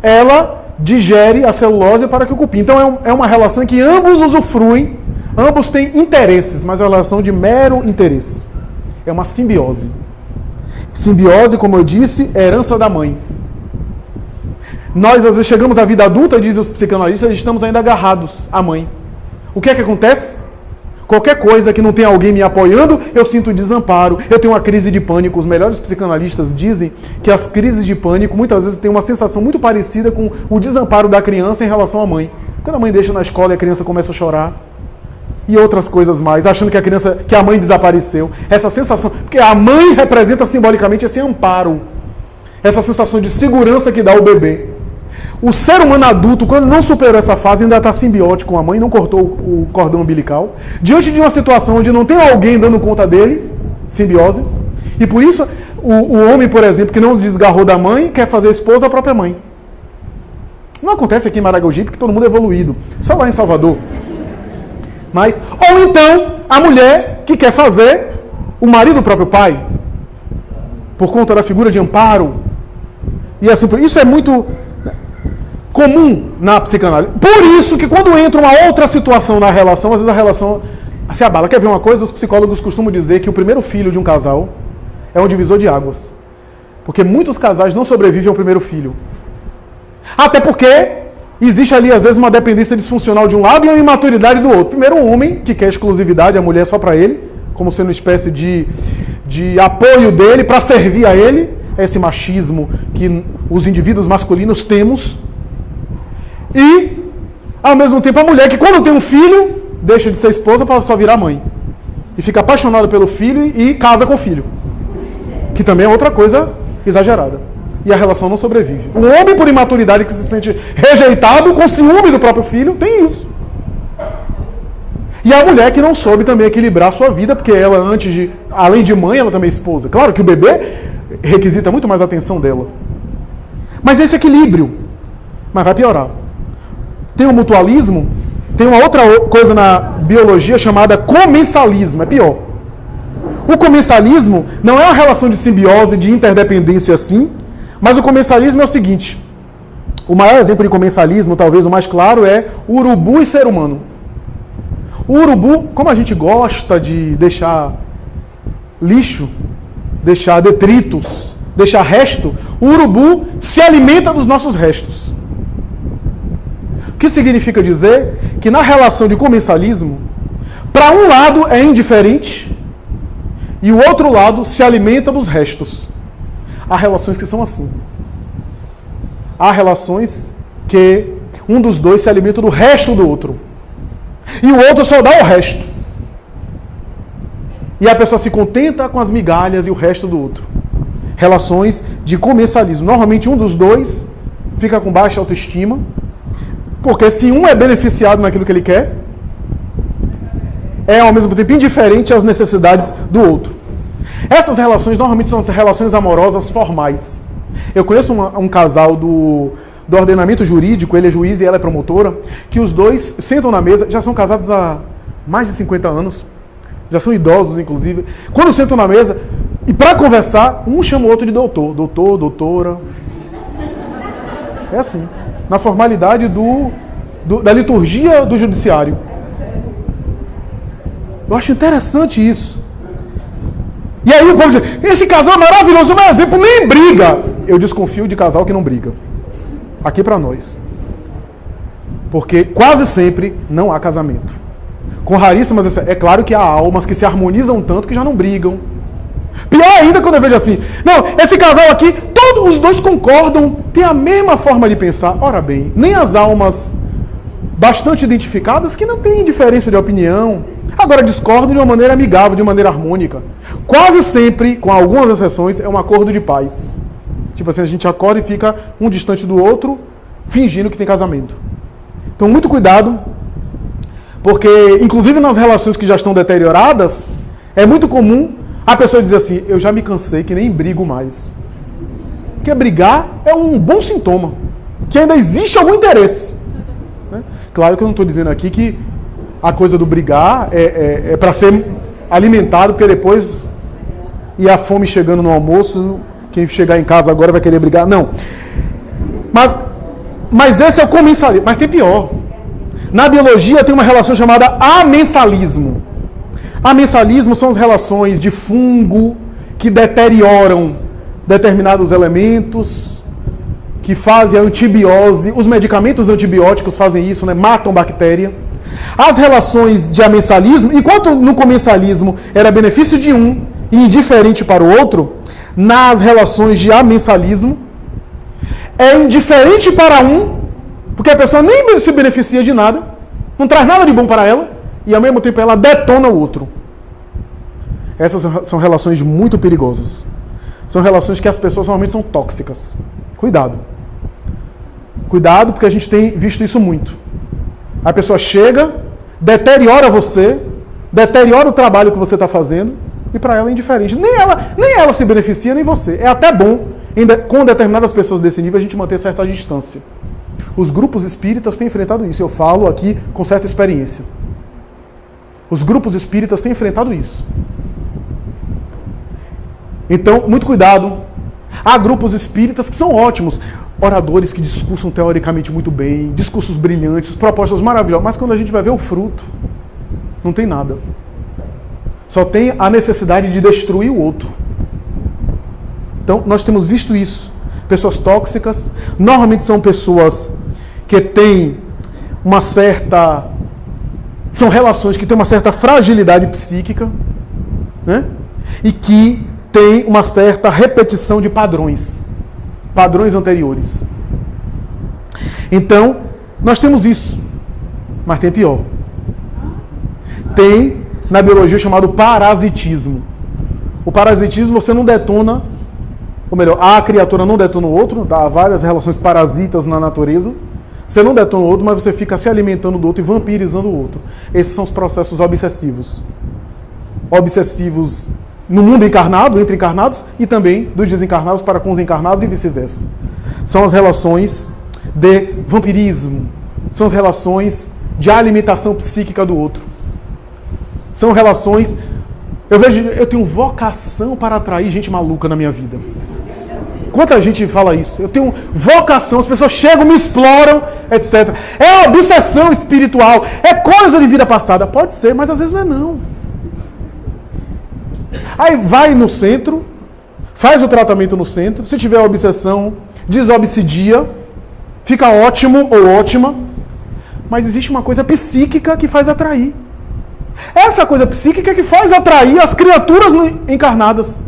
ela digere a celulose para que o cupim. Então, é uma relação em que ambos usufruem, ambos têm interesses, mas é uma relação de mero interesse. É uma simbiose. Simbiose, como eu disse, é herança da mãe. Nós, às vezes, chegamos à vida adulta, dizem os psicanalistas, e estamos ainda agarrados à mãe. O que é que acontece? Qualquer coisa que não tenha alguém me apoiando, eu sinto desamparo, eu tenho uma crise de pânico. Os melhores psicanalistas dizem que as crises de pânico muitas vezes têm uma sensação muito parecida com o desamparo da criança em relação à mãe. Quando a mãe deixa na escola e a criança começa a chorar, e outras coisas mais, achando que a mãe desapareceu. Essa sensação, porque a mãe representa simbolicamente esse amparo, essa sensação de segurança que dá o bebê. O ser humano adulto, quando não superou essa fase, ainda está simbiótico com a mãe, não cortou o cordão umbilical. Diante de uma situação onde não tem alguém dando conta dele, simbiose. E por isso, o homem, por exemplo, que não desgarrou da mãe, quer fazer esposa da própria mãe. Não acontece aqui em Maragogi, porque todo mundo é evoluído. Só lá em Salvador. Ou então, a mulher que quer fazer o marido do próprio pai, por conta da figura de amparo. E assim, isso é muito comum na psicanálise. Por isso que quando entra uma outra situação na relação, às vezes a relação se abala. Quer ver uma coisa? Os psicólogos costumam dizer que o primeiro filho de um casal é um divisor de águas. Porque muitos casais não sobrevivem ao primeiro filho. Até porque existe ali, às vezes, uma dependência disfuncional de um lado e uma imaturidade do outro. Primeiro, um homem que quer exclusividade, a mulher só para ele, como sendo uma espécie de apoio dele, para servir a ele. Esse machismo que os indivíduos masculinos temos. E, ao mesmo tempo, a mulher que, quando tem um filho, deixa de ser esposa para só virar mãe. E fica apaixonada pelo filho e casa com o filho. Que também é outra coisa exagerada. E a relação não sobrevive. O homem, por imaturidade, que se sente rejeitado, com ciúme do próprio filho, tem isso. E a mulher que não soube também equilibrar a sua vida, porque ela, além de mãe, ela também é esposa. Claro que o bebê requisita muito mais atenção dela. Mas esse equilíbrio, mas vai piorar. Tem o mutualismo, tem uma outra coisa na biologia chamada comensalismo, é pior. O comensalismo não é uma relação de simbiose, de interdependência assim, mas o comensalismo é o seguinte: o maior exemplo de comensalismo, talvez o mais claro, é urubu e ser humano. O urubu, como a gente gosta de deixar lixo, deixar detritos, deixar resto, o urubu se alimenta dos nossos restos. O que significa dizer que na relação de comensalismo, para um lado é indiferente e o outro lado se alimenta dos restos. Há relações que são assim. Há relações que um dos dois se alimenta do resto do outro. E o outro só dá o resto. E a pessoa se contenta com as migalhas e o resto do outro. Relações de comensalismo. Normalmente um dos dois fica com baixa autoestima, porque se um é beneficiado naquilo que ele quer, é ao mesmo tempo indiferente às necessidades do outro. Essas relações normalmente são relações amorosas formais. Eu conheço um casal do ordenamento jurídico, ele é juiz e ela é promotora, que os dois sentam na mesa, já são casados há mais de 50 anos, já são idosos, inclusive. Quando sentam na mesa, e para conversar, um chama o outro de doutor, doutora. É assim, na formalidade da liturgia do judiciário. Eu acho interessante isso. E aí o povo diz, esse casal é maravilhoso, um exemplo, nem briga. Eu desconfio de casal que não briga. Aqui para nós. Porque quase sempre não há casamento. Com raríssimas exceções. É claro que há almas que se harmonizam tanto que já não brigam. Pior ainda quando eu vejo assim, não, esse casal aqui, todos os dois concordam, têm a mesma forma de pensar. Ora bem, nem as almas bastante identificadas que não têm diferença de opinião, agora discordam de uma maneira amigável, de uma maneira harmônica. Quase sempre, com algumas exceções, é um acordo de paz. Tipo assim, a gente acorda e fica um distante do outro, fingindo que tem casamento. Então, muito cuidado, porque, inclusive nas relações que já estão deterioradas, é muito comum a pessoa dizer assim, eu já me cansei, que nem brigo mais. Porque brigar é um bom sintoma, que ainda existe algum interesse. Né? Claro que eu não estou dizendo aqui que a coisa do brigar é para ser alimentado, porque depois, e a fome chegando no almoço, quem chegar em casa agora vai querer brigar. Não. Mas esse é o comensalismo. Mas tem pior. Na biologia tem uma relação chamada amensalismo. Amensalismo são as relações de fungo que deterioram determinados elementos, que fazem a antibiose. Os medicamentos antibióticos fazem isso, né? Matam bactéria. As relações de amensalismo, enquanto no comensalismo era benefício de um e indiferente para o outro, nas relações de amensalismo é indiferente para um, porque a pessoa nem se beneficia de nada, não traz nada de bom para ela, e ao mesmo tempo ela detona o outro. Essas são relações muito perigosas. São relações que as pessoas normalmente são tóxicas. Cuidado. Cuidado, porque a gente tem visto isso muito. A pessoa chega, deteriora você, deteriora o trabalho que você está fazendo, e para ela é indiferente. Nem ela se beneficia, nem você. É até bom, com determinadas pessoas desse nível, a gente manter certa distância. Os grupos espíritas têm enfrentado isso. Eu falo aqui com certa experiência. Os grupos espíritas têm enfrentado isso. Então, muito cuidado. Há grupos espíritas que são ótimos. Oradores que discursam teoricamente muito bem, discursos brilhantes, propostas maravilhosas. Mas quando a gente vai ver o fruto, não tem nada. Só tem a necessidade de destruir o outro. Então, nós temos visto isso. Pessoas tóxicas, normalmente são pessoas que têm uma certa... São relações que têm uma certa fragilidade psíquica, né? E que têm uma certa repetição de padrões anteriores. Então, nós temos isso. Mas tem pior. Tem, na biologia, chamado parasitismo. O parasitismo, você não detona, ou melhor, a criatura não detona o outro, há várias relações parasitas na natureza. Você não detona o outro, mas você fica se alimentando do outro e vampirizando o outro. Esses são os processos obsessivos. Obsessivos no mundo encarnado, entre encarnados, e também dos desencarnados para com os encarnados e vice-versa. São as relações de vampirismo. São as relações de alimentação psíquica do outro. São relações... Eu tenho vocação para atrair gente maluca na minha vida. Quanta gente fala isso? Eu tenho vocação, as pessoas chegam, me exploram, etc. É obsessão espiritual, é coisa de vida passada. Pode ser, mas às vezes não é não. Aí vai no centro, faz o tratamento no centro, se tiver obsessão, desobsidia, fica ótimo ou ótima, mas existe uma coisa psíquica que faz atrair. Essa coisa psíquica que faz atrair as criaturas encarnadas.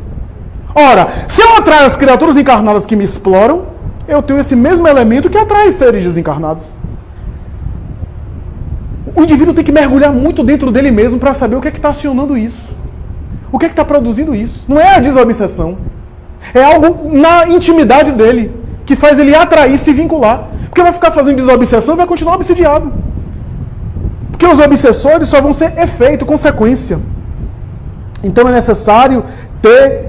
Ora, se eu atraio as criaturas encarnadas que me exploram, eu tenho esse mesmo elemento que atrai seres desencarnados. O indivíduo tem que mergulhar muito dentro dele mesmo para saber o que é que está acionando isso. O que é que está produzindo isso? Não é a desobsessão. É algo na intimidade dele, que faz ele atrair, se vincular. Porque vai ficar fazendo desobsessão e vai continuar obsidiado. Porque os obsessores só vão ser efeito, consequência. Então é necessário ter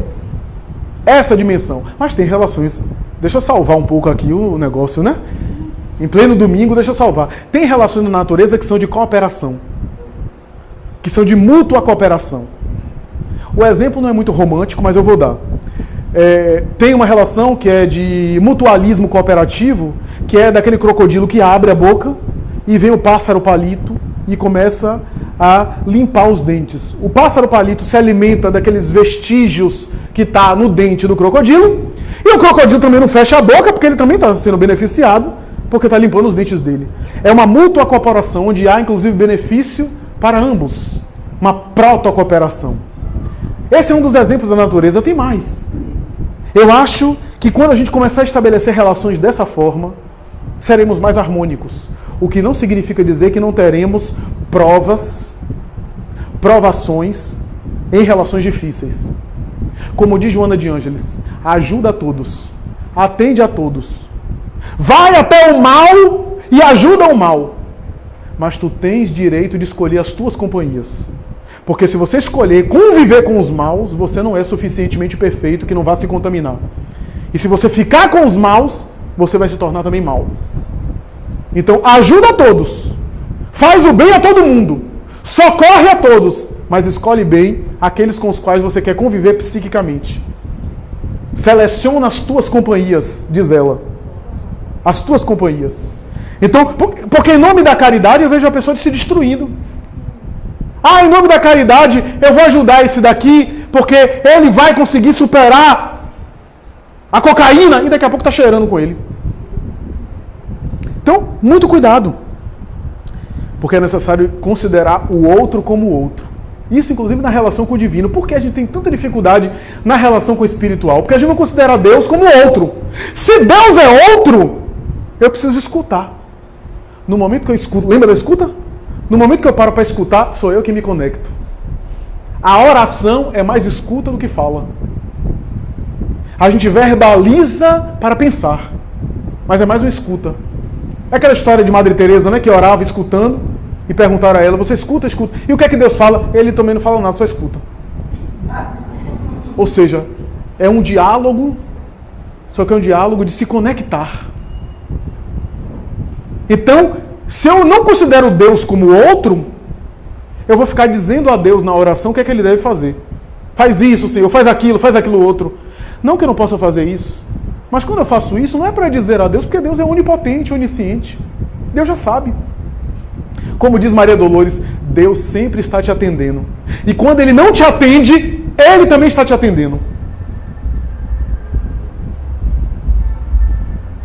essa dimensão. Mas tem relações. Deixa eu salvar um pouco aqui o negócio, né? Em pleno domingo, deixa eu salvar. Tem relações na natureza que são de cooperação. Que são de mútua cooperação. O exemplo não é muito romântico, mas eu vou dar. Tem uma relação que é de mutualismo cooperativo, que é daquele crocodilo que abre a boca e vem o pássaro palito e começa a limpar os dentes. O pássaro palito se alimenta daqueles vestígios que está no dente do crocodilo, e o crocodilo também não fecha a boca, porque ele também está sendo beneficiado, porque está limpando os dentes dele. É uma mútua cooperação, onde há inclusive benefício para ambos. Uma proto-cooperação. Esse é um dos exemplos da natureza, tem mais. Eu acho que quando a gente começar a estabelecer relações dessa forma, seremos mais harmônicos. O que não significa dizer que não teremos provações em relações difíceis. Como diz Joana de Ângeles, ajuda a todos, atende a todos. Vai até o mal e ajuda o mal. Mas tu tens direito de escolher as tuas companhias. Porque se você escolher conviver com os maus, você não é suficientemente perfeito que não vá se contaminar. E se você ficar com os maus, você vai se tornar também mau. Então, ajuda a todos. Faz o bem a todo mundo. Socorre a todos. Mas escolhe bem aqueles com os quais você quer conviver psiquicamente. Seleciona as tuas companhias, diz ela. As tuas companhias. Então, porque em nome da caridade eu vejo a pessoa se destruindo. Em nome da caridade eu vou ajudar esse daqui, porque ele vai conseguir superar a cocaína e daqui a pouco está cheirando com ele. Então, muito cuidado. Porque é necessário considerar o outro como o outro. Isso, inclusive, na relação com o divino. Por que a gente tem tanta dificuldade na relação com o espiritual? Porque a gente não considera Deus como outro. Se Deus é outro, eu preciso escutar. No momento que eu escuto, lembra da escuta? No momento que eu paro para escutar, sou eu que me conecto. A oração é mais escuta do que fala. A gente verbaliza para pensar, mas é mais uma escuta. É aquela história de Madre Teresa, né, que orava escutando e perguntaram a ela, você escuta, escuta. E o que é que Deus fala? Ele também não fala nada, só escuta. Ou seja, é um diálogo, só que é um diálogo de se conectar. Então, se eu não considero Deus como outro, eu vou ficar dizendo a Deus na oração o que é que Ele deve fazer. Faz isso, Senhor, faz aquilo outro. Não que eu não possa fazer isso, mas quando eu faço isso, não é para dizer a Deus, porque Deus é onipotente, onisciente. Deus já sabe. Como diz Maria Dolores, Deus sempre está te atendendo. E quando Ele não te atende, Ele também está te atendendo.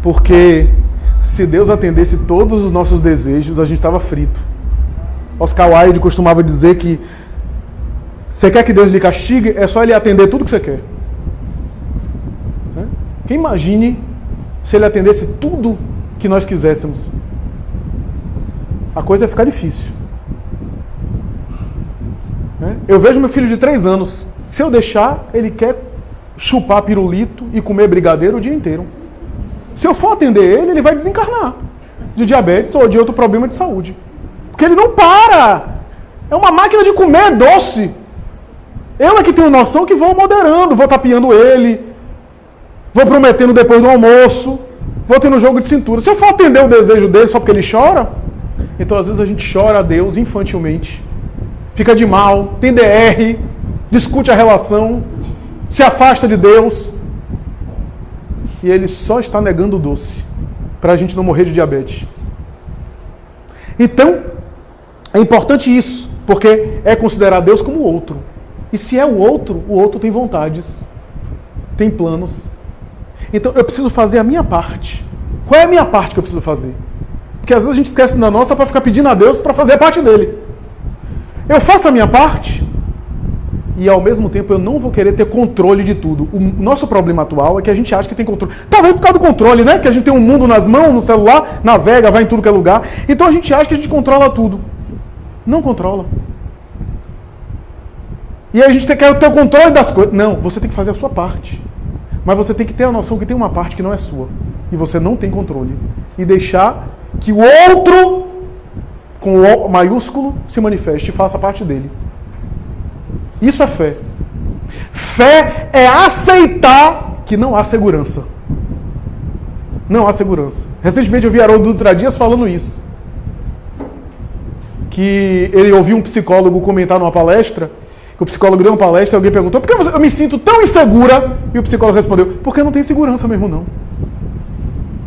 Porque se Deus atendesse todos os nossos desejos, a gente estava frito. Oscar Wilde costumava dizer que você quer que Deus lhe castigue, é só Ele atender tudo que você quer. Quem imagine se Ele atendesse tudo que nós quiséssemos. A coisa ia ficar difícil. Eu vejo meu filho de 3 anos. Se eu deixar, ele quer chupar pirulito e comer brigadeiro o dia inteiro. Se eu for atender ele, ele vai desencarnar de diabetes ou de outro problema de saúde. Porque ele não para. É uma máquina de comer doce. Eu é que tenho noção que vou moderando, vou tapeando ele, vou prometendo depois do almoço, vou tendo jogo de cintura. Se eu for atender o desejo dele só porque ele chora, então às vezes a gente chora a Deus infantilmente. Fica de mal, tem DR, discute a relação, se afasta de Deus. E Ele só está negando o doce, para a gente não morrer de diabetes. Então, é importante isso, porque é considerar Deus como o outro. E se é o outro tem vontades, tem planos. Então, eu preciso fazer a minha parte. Qual é a minha parte que eu preciso fazer? Porque às vezes a gente esquece da nossa para ficar pedindo a Deus para fazer a parte dele. Eu faço a minha parte e ao mesmo tempo eu não vou querer ter controle de tudo. O nosso problema atual é que a gente acha que tem controle. Talvez por causa do controle, né? Que a gente tem um mundo nas mãos, no celular, navega, vai em tudo que é lugar. Então a gente acha que a gente controla tudo. Não controla. E aí a gente quer ter o controle das coisas. Não, você tem que fazer a sua parte. Mas você tem que ter a noção que tem uma parte que não é sua. E você não tem controle. E deixar que o outro, com o maiúsculo, se manifeste e faça parte dele. Isso é fé. Fé é aceitar que não há segurança. Não há segurança. Recentemente eu vi Haroldo Dutra Dias falando isso. Que ele ouviu um psicólogo comentar numa palestra, que o psicólogo deu uma palestra e alguém perguntou: por que eu me sinto tão insegura? E o psicólogo respondeu: porque não tem segurança mesmo não.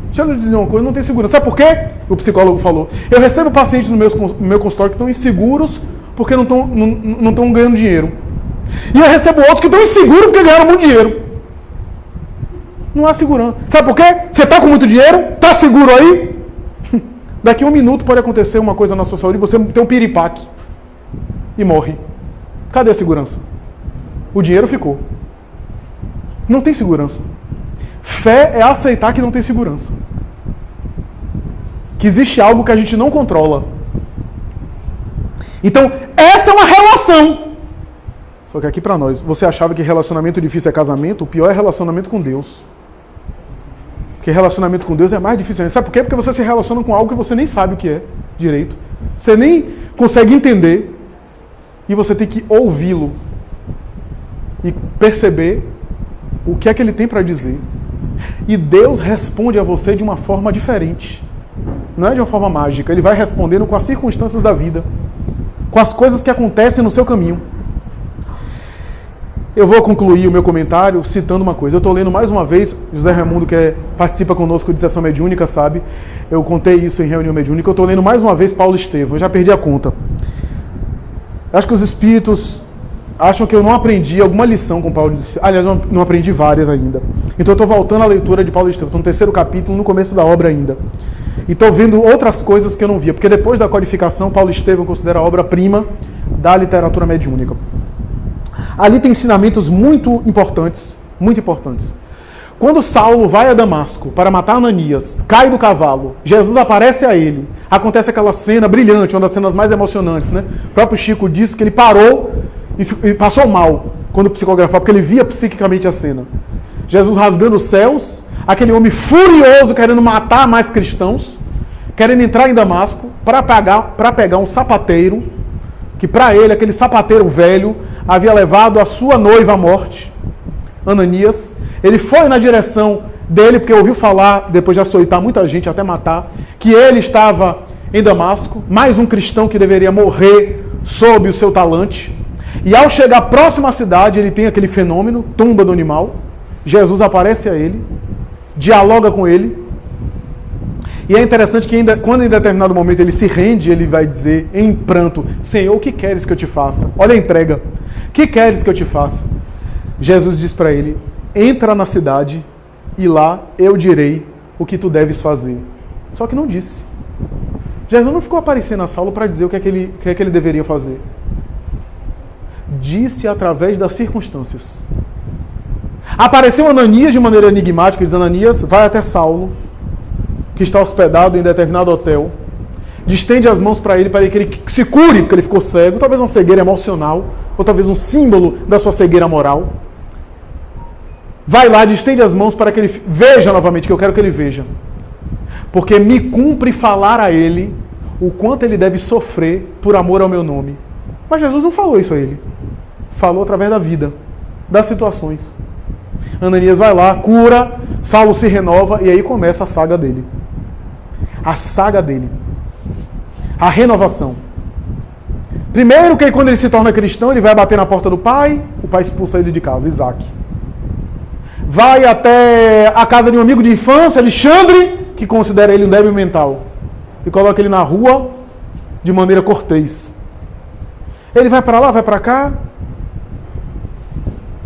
Deixa eu lhe dizer uma coisa, não tem segurança. Sabe por quê? O psicólogo falou: eu recebo pacientes no meu consultório que estão inseguros porque não estão ganhando dinheiro. E eu recebo outros que estão inseguros porque ganharam muito dinheiro. Não há segurança. Sabe por quê? Você está com muito dinheiro? Está seguro aí? Daqui a 1 minuto pode acontecer uma coisa na sua saúde e você tem um piripaque e morre. Cadê a segurança? O dinheiro ficou. Não tem segurança. Fé é aceitar que não tem segurança. Que existe algo que a gente não controla. Então, essa é uma relação. Só que aqui para nós, você achava que relacionamento difícil é casamento? O pior é relacionamento com Deus. Porque relacionamento com Deus é mais difícil ainda. Sabe por quê? Porque você se relaciona com algo que você nem sabe o que é direito. Você nem consegue entender. E você tem que ouvi-lo. E perceber o que é que ele tem para dizer. E Deus responde a você de uma forma diferente. Não é de uma forma mágica. Ele vai respondendo com as circunstâncias da vida. Com as coisas que acontecem no seu caminho. Eu vou concluir o meu comentário citando uma coisa. Eu estou lendo mais uma vez, José Raimundo, que participa conosco de sessão mediúnica, sabe? Eu contei isso em reunião mediúnica. Eu estou lendo mais uma vez Paulo Estevão. Eu já perdi a conta. Acho que os espíritos acham que eu não aprendi alguma lição com Paulo Estevão. Aliás, eu não aprendi várias ainda. Então eu estou voltando à leitura de Paulo Estevão. Estou no 3º capítulo, no começo da obra ainda. E estou vendo outras coisas que eu não via. Porque depois da codificação, Paulo Estevão considera a obra-prima da literatura mediúnica. Ali tem ensinamentos muito importantes, muito importantes. Quando Saulo vai a Damasco para matar Ananias, cai do cavalo, Jesus aparece a ele, acontece aquela cena brilhante, uma das cenas mais emocionantes, né? O próprio Chico disse que ele parou e passou mal quando psicografava, porque ele via psiquicamente a cena. Jesus rasgando os céus, aquele homem furioso querendo matar mais cristãos, querendo entrar em Damasco para pegar um sapateiro, que para ele, aquele sapateiro velho, havia levado a sua noiva à morte, Ananias. Ele foi na direção dele, porque ouviu falar, depois de açoitar muita gente até matar, que ele estava em Damasco, mais um cristão que deveria morrer sob o seu talante. E ao chegar próximo à cidade, ele tem aquele fenômeno, tumba do animal. Jesus aparece a ele, dialoga com ele. E é interessante que quando em determinado momento ele se rende, ele vai dizer em pranto: Senhor, o que queres que eu te faça? Olha a entrega. O que queres que eu te faça? Jesus diz para ele: entra na cidade e lá eu direi o que tu deves fazer. Só que não disse. Jesus não ficou aparecendo a Saulo para dizer o que é que ele deveria fazer. Disse através das circunstâncias. Apareceu Ananias de maneira enigmática, diz: Ananias, vai até Saulo, que está hospedado em determinado hotel, distende as mãos para ele que ele se cure, porque ele ficou cego, talvez uma cegueira emocional, ou talvez um símbolo da sua cegueira moral. Vai lá, distende as mãos para que ele veja novamente, que eu quero que ele veja. Porque me cumpre falar a ele o quanto ele deve sofrer por amor ao meu nome. Mas Jesus não falou isso a ele. Falou através da vida, das situações. Ananias vai lá, cura, Saulo se renova, e aí começa a saga dele. A saga dele. A renovação. Primeiro que quando ele se torna cristão, ele vai bater na porta do pai, o pai expulsa ele de casa, Isaac. Vai até a casa de um amigo de infância, Alexandre, que considera ele um débil mental, e coloca ele na rua de maneira cortês. Ele vai para lá, vai para cá,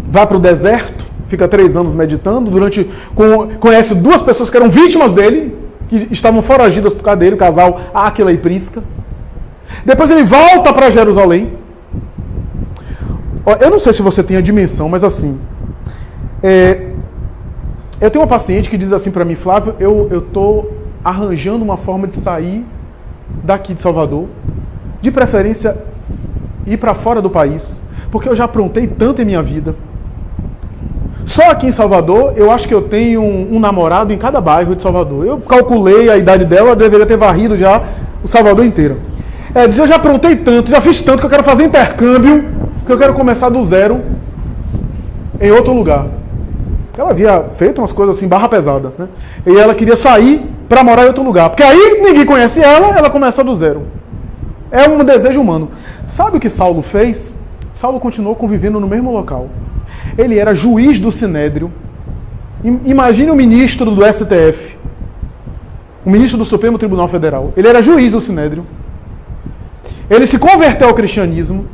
vai para o deserto, fica 3 anos meditando, conhece 2 pessoas que eram vítimas dele, que estavam foragidas por causa dele, o casal Áquila e Prisca. Depois ele volta para Jerusalém. Eu não sei se você tem a dimensão, mas assim, eu tenho uma paciente que diz assim para mim: Flávio, eu estou arranjando uma forma de sair daqui de Salvador, de preferência ir para fora do país, porque eu já aprontei tanto em minha vida. Só aqui em Salvador, eu acho que eu tenho um namorado em cada bairro de Salvador. Eu calculei a idade dela, eu deveria ter varrido já o Salvador inteiro. Diz: eu já aprontei tanto, já fiz tanto, que eu quero fazer intercâmbio, que eu quero começar do zero em outro lugar. Ela havia feito umas coisas assim, barra pesada, né? E ela queria sair para morar em outro lugar. Porque aí ninguém conhece ela começa do zero. É um desejo humano. Sabe o que Saulo fez? Saulo continuou convivendo no mesmo local. Ele era juiz do Sinédrio. Imagine o ministro do STF. O ministro do Supremo Tribunal Federal. Ele era juiz do Sinédrio. Ele se converteu ao cristianismo.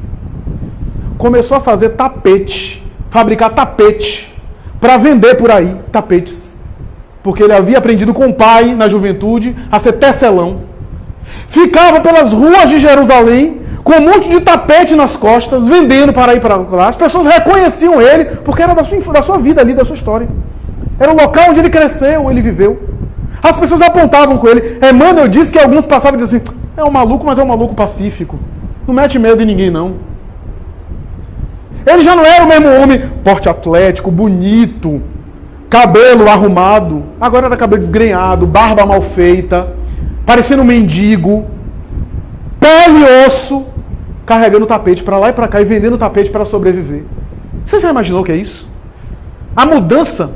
Começou a fazer tapete. Fabricar tapete. Para vender por aí tapetes. Porque ele havia aprendido com o pai, na juventude, a ser tecelão. Ficava pelas ruas de Jerusalém, com um monte de tapete nas costas, vendendo para ir para lá. As pessoas reconheciam ele, porque era da sua vida ali, da sua história. Era o local onde ele cresceu, ele viveu. As pessoas apontavam com ele. Emmanuel disse que alguns passavam e diziam assim, é um maluco, mas é um maluco pacífico. Não mete medo em ninguém, não. Ele já não era o mesmo homem, porte atlético, bonito, cabelo arrumado. Agora era cabelo desgrenhado, barba mal feita, parecendo um mendigo, pele e osso, carregando tapete para lá e para cá e vendendo tapete para sobreviver. Você já imaginou o que é isso? A mudança.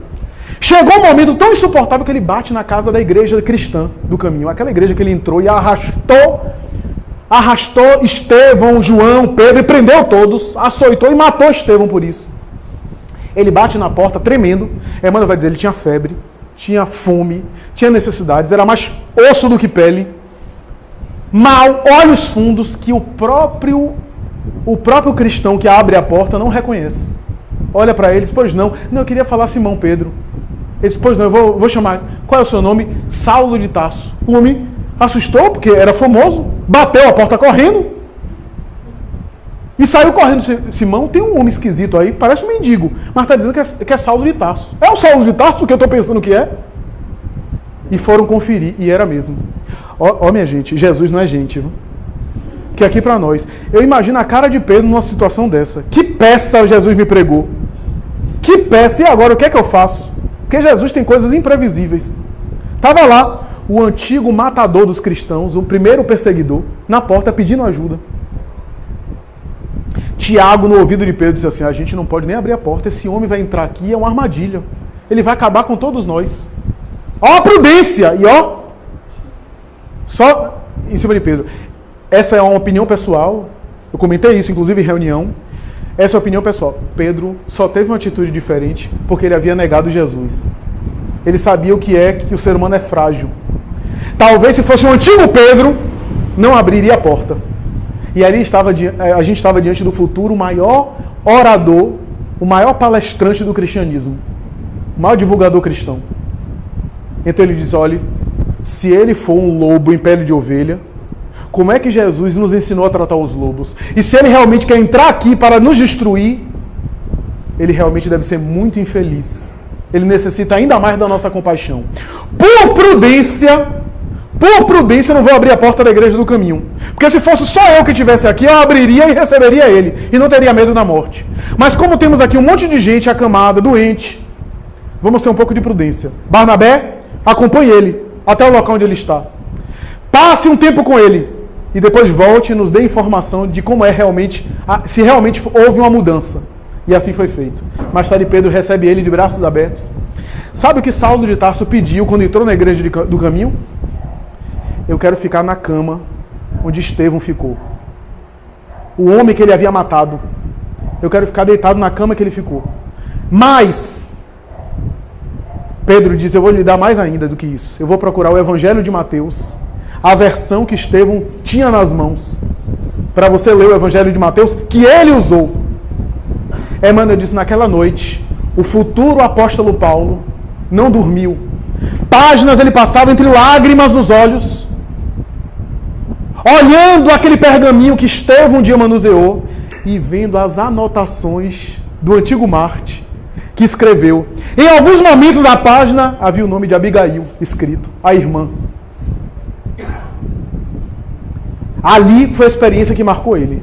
Chegou um momento tão insuportável que ele bate na casa da igreja cristã do caminho. Aquela igreja que ele entrou e arrastou Estevão, João, Pedro e prendeu todos, açoitou e matou Estevão por isso. Ele bate na porta tremendo. Emmanuel vai dizer, ele tinha febre, tinha fome, tinha necessidades, era mais osso do que pele. Mal, olhos fundos que o próprio cristão que abre a porta não reconhece. Olha para eles, pois não. Não, eu queria falar Simão Pedro. Ele disse, pois não, eu vou chamar. Qual é o seu nome? Saulo de Tarso. O homem assustou, porque era famoso, bateu a porta correndo e saiu correndo. Simão, tem um homem esquisito aí, parece um mendigo, mas está dizendo que é Saulo de Tarso. É o Saulo de Tarso que eu estou pensando que é? E foram conferir, e era mesmo. Ó, minha gente, Jesus não é gente, viu? Que aqui para nós. Eu imagino a cara de Pedro numa situação dessa. Que peça Jesus me pregou. Que peça, e agora o que é que eu faço? Porque Jesus tem coisas imprevisíveis. Estava lá o antigo matador dos cristãos, o primeiro perseguidor, na porta pedindo ajuda. Tiago, no ouvido de Pedro, disse assim, a gente não pode nem abrir a porta, esse homem vai entrar aqui, é uma armadilha. Ele vai acabar com todos nós. Ó a prudência! E ó, só em cima de Pedro. Essa é uma opinião pessoal, eu comentei isso, inclusive em reunião. Essa é a opinião pessoal. Pedro só teve uma atitude diferente porque ele havia negado Jesus. Ele sabia o que é que o ser humano é frágil. Talvez se fosse um antigo Pedro, não abriria a porta. E ali a gente estava diante do futuro maior orador, o maior palestrante do cristianismo, o maior divulgador cristão. Então ele diz, olha, se ele for um lobo em pele de ovelha, como é que Jesus nos ensinou a tratar os lobos? E se ele realmente quer entrar aqui para nos destruir, ele realmente deve ser muito infeliz. Ele necessita ainda mais da nossa compaixão. Por prudência, eu não vou abrir a porta da igreja do caminho. Porque se fosse só eu que estivesse aqui, eu abriria e receberia ele. E não teria medo da morte. Mas como temos aqui um monte de gente acamada, doente, vamos ter um pouco de prudência. Barnabé, acompanhe ele até o local onde ele está. Passe um tempo com ele. E depois volte e nos dê informação de como é realmente, se realmente houve uma mudança. E assim foi feito. Mais tarde Pedro recebe ele de braços abertos. Sabe o que Saulo de Tarso pediu quando entrou na igreja do caminho? Eu quero ficar na cama onde Estevão ficou. O homem que ele havia matado. Eu quero ficar deitado na cama que ele ficou. Mas Pedro diz, eu vou lhe dar mais ainda do que isso. Eu vou procurar o Evangelho de Mateus, a versão que Estevão tinha nas mãos, para você ler o Evangelho de Mateus, que ele usou. Emmanuel disse, naquela noite, o futuro apóstolo Paulo não dormiu. Páginas ele passava entre lágrimas nos olhos, olhando aquele pergaminho que Estevão um dia manuseou e vendo as anotações do antigo Marte que escreveu. Em alguns momentos da página havia o nome de Abigail escrito, a irmã. Ali foi a experiência que marcou ele.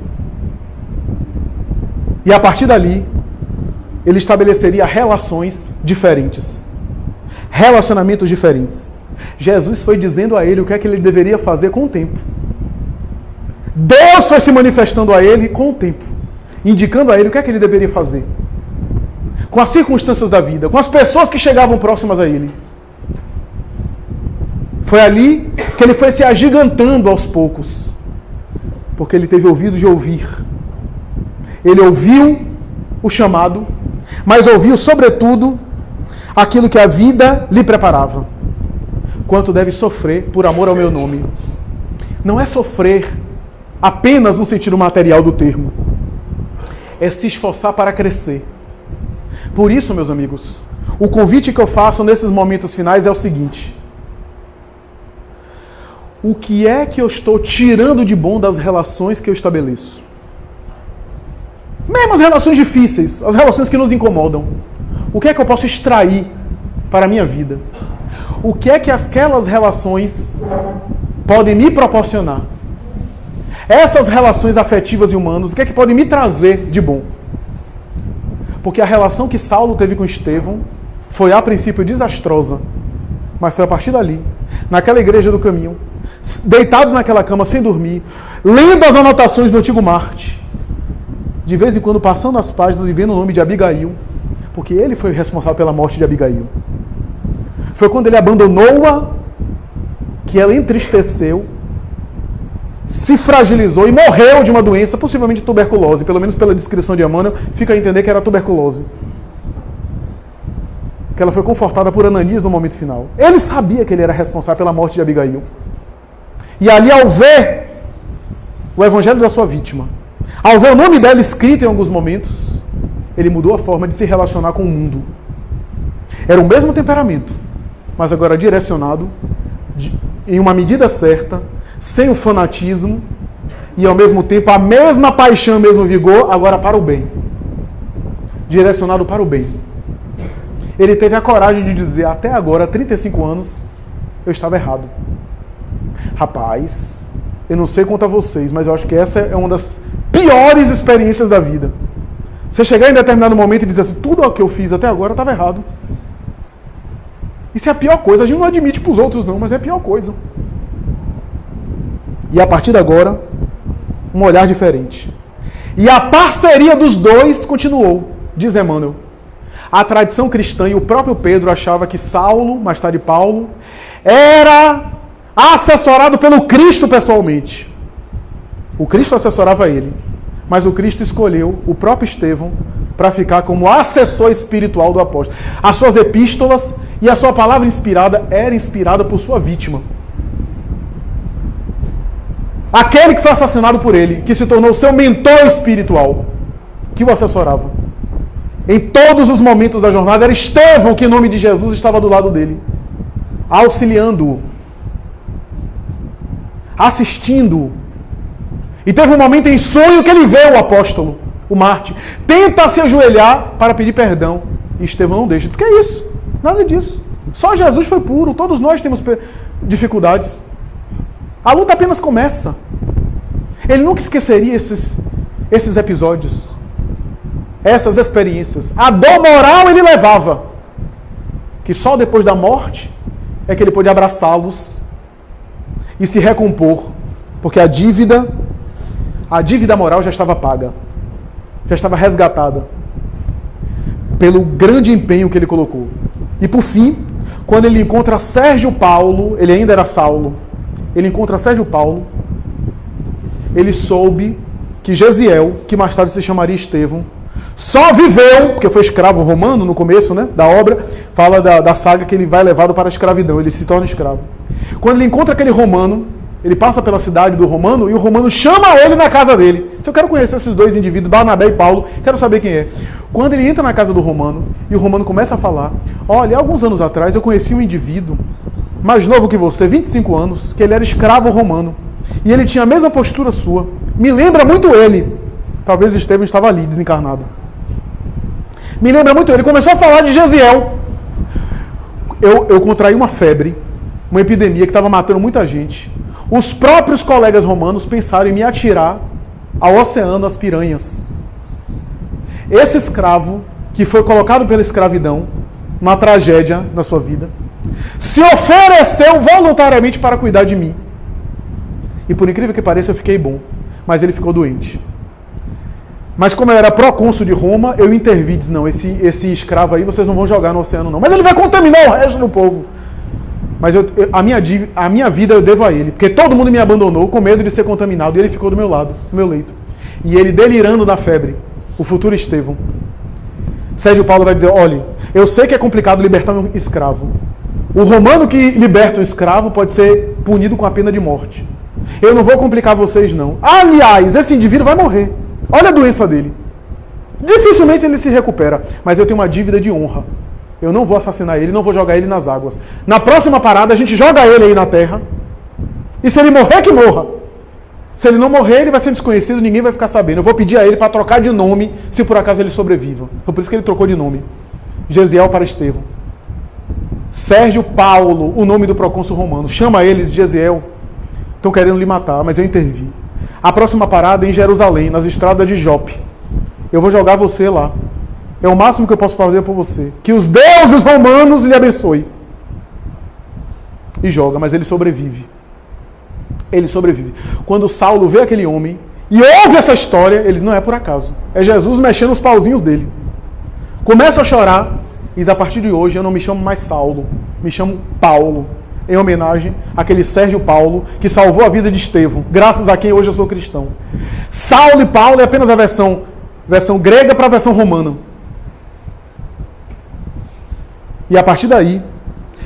E a partir dali, ele estabeleceria relações diferentes. Relacionamentos diferentes. Jesus foi dizendo a ele o que é que ele deveria fazer com o tempo. Deus foi se manifestando a ele com o tempo. Indicando a ele o que é que ele deveria fazer. com as circunstâncias da vida, com as pessoas que chegavam próximas a ele. Foi ali que ele foi se agigantando aos poucos, porque ele teve ouvido de ouvir. Ele ouviu o chamado, mas ouviu, sobretudo, aquilo que a vida lhe preparava. Quanto deve sofrer por amor ao meu nome. Não é sofrer apenas no sentido material do termo. É se esforçar para crescer. Por isso, meus amigos, o convite que eu faço nesses momentos finais é o seguinte: o que é que eu estou tirando de bom das relações que eu estabeleço? Mesmo as relações difíceis, as relações que nos incomodam. O que é que eu posso extrair para a minha vida? O que é que aquelas relações podem me proporcionar? Essas relações afetivas e humanas, o que é que podem me trazer de bom? Porque a relação que Saulo teve com Estevão foi, a princípio, desastrosa. Mas foi a partir dali, naquela igreja do caminho, deitado naquela cama sem dormir, lendo as anotações do antigo Marte, de vez em quando passando as páginas e vendo o nome de Abigail, porque ele foi responsável pela morte de Abigail. Foi quando ele abandonou-a que ela entristeceu, se fragilizou e morreu de uma doença, possivelmente tuberculose. Pelo menos pela descrição de Emmanuel, fica a entender que era tuberculose. Que ela foi confortada por Ananias no momento final. Ele sabia que ele era responsável pela morte de Abigail. E ali, ao ver o evangelho da sua vítima, ao ver o nome dela escrito em alguns momentos, ele mudou a forma de se relacionar com o mundo. Era o mesmo temperamento, mas agora direcionado em uma medida certa, sem o fanatismo e ao mesmo tempo a mesma paixão, o mesmo vigor, agora para o bem. Direcionado para o bem. Ele teve a coragem de dizer, até agora, 35 anos, eu estava errado. Rapaz, eu não sei quanto a vocês, mas eu acho que essa é uma das piores experiências da vida. Você chegar em determinado momento e dizer assim, tudo o que eu fiz até agora estava errado. Isso é a pior coisa. A gente não admite para os outros não, mas é a pior coisa. E a partir de agora, um olhar diferente. E a parceria dos dois continuou, diz Emmanuel. A tradição cristã e o próprio Pedro achava que Saulo, mais tarde Paulo, era assessorado pelo Cristo pessoalmente. O Cristo assessorava ele, mas o Cristo escolheu o próprio Estevão para ficar como assessor espiritual do apóstolo. As suas epístolas e a sua palavra inspirada era inspirada por sua vítima. Aquele que foi assassinado por ele, que se tornou seu mentor espiritual, que o assessorava. Em todos os momentos da jornada, era Estevão que, em nome de Jesus, estava do lado dele, auxiliando-o, assistindo-o. E teve um momento em sonho que ele vê o apóstolo, o Marte, tenta se ajoelhar para pedir perdão. E Estevão não deixa. Diz que é isso, nada disso. Só Jesus foi puro, todos nós temos dificuldades. A luta apenas começa. Ele nunca esqueceria esses episódios, essas experiências. A dor moral ele levava, que só depois da morte é que ele pôde abraçá-los e se recompor, porque a dívida moral já estava paga, já estava resgatada pelo grande empenho que ele colocou. E por fim, quando ele encontra Sérgio Paulo, ele ainda era Saulo, ele encontra Sérgio Paulo, ele soube que Gesiel, que mais tarde se chamaria Estevão, só viveu, porque foi escravo romano no começo, né, da obra, fala da saga que ele vai levado para a escravidão, ele se torna escravo. Quando ele encontra aquele romano, ele passa pela cidade do romano e o romano chama ele na casa dele. Se eu quero conhecer esses dois indivíduos, Barnabé e Paulo, quero saber quem é. Quando ele entra na casa do romano e o romano começa a falar, olha, alguns anos atrás eu conheci um indivíduo mais novo que você, 25 anos, que ele era escravo romano. E ele tinha a mesma postura sua. Me lembra muito ele. Talvez Estevão estava ali, desencarnado. Me lembra muito ele. Começou a falar de Gesiel. Eu contraí uma febre, uma epidemia que estava matando muita gente. Os próprios colegas romanos pensaram em me atirar ao oceano, às piranhas. Esse escravo, que foi colocado pela escravidão, uma tragédia na sua vida, se ofereceu voluntariamente para cuidar de mim. E por incrível que pareça, eu fiquei bom. Mas ele ficou doente. Mas como eu era procônsul de Roma, eu intervi, disse, não, esse escravo aí vocês não vão jogar no oceano não. Mas ele vai contaminar o resto do povo. Mas a minha vida eu devo a ele, porque todo mundo me abandonou com medo de ser contaminado, e ele ficou do meu lado, no meu leito. E ele delirando da febre, o futuro Estevão. Sérgio Paulo vai dizer, olha, eu sei que é complicado libertar um escravo. O romano que liberta um escravo pode ser punido com a pena de morte. Eu não vou complicar vocês não. Aliás, esse indivíduo vai morrer. Olha a doença dele. Dificilmente ele se recupera, mas eu tenho uma dívida de honra. Eu não vou assassinar ele, não vou jogar ele nas águas. Na próxima parada, a gente joga ele aí na terra. E se ele morrer, que morra. Se ele não morrer, ele vai ser desconhecido, ninguém vai ficar sabendo. Eu vou pedir a ele para trocar de nome, se por acaso ele sobreviva. Foi por isso que ele trocou de nome. Gesiel para Estevão. Sérgio Paulo, o nome do procônsul romano. Chama eles, Gesiel. Estão querendo lhe matar, mas eu intervi. A próxima parada é em Jerusalém, nas estradas de Jope. Eu vou jogar você lá. É o máximo que eu posso fazer por você. Que os deuses romanos lhe abençoem. E joga, mas ele sobrevive. Ele sobrevive. Quando Saulo vê aquele homem e ouve essa história, ele diz, não é por acaso. É Jesus mexendo os pauzinhos dele. Começa a chorar e diz, a partir de hoje eu não me chamo mais Saulo, me chamo Paulo. Em homenagem àquele Sérgio Paulo que salvou a vida de Estevão, graças a quem hoje eu sou cristão. Saulo e Paulo é apenas a versão grega para a versão romana. E a partir daí,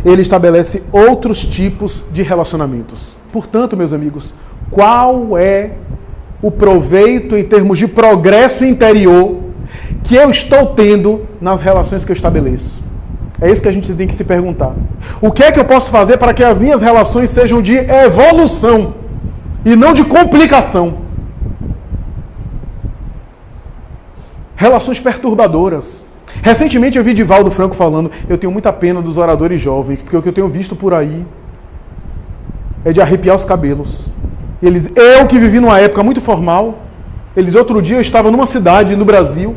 ele estabelece outros tipos de relacionamentos. Portanto, meus amigos, qual é o proveito em termos de progresso interior que eu estou tendo nas relações que eu estabeleço? É isso que a gente tem que se perguntar. O que é que eu posso fazer para que as minhas relações sejam de evolução e não de complicação? Relações perturbadoras. Recentemente eu vi Divaldo Franco falando, eu tenho muita pena dos oradores jovens, porque o que eu tenho visto por aí é de arrepiar os cabelos. Eu que vivi numa época muito formal, outro dia eu estava numa cidade no Brasil,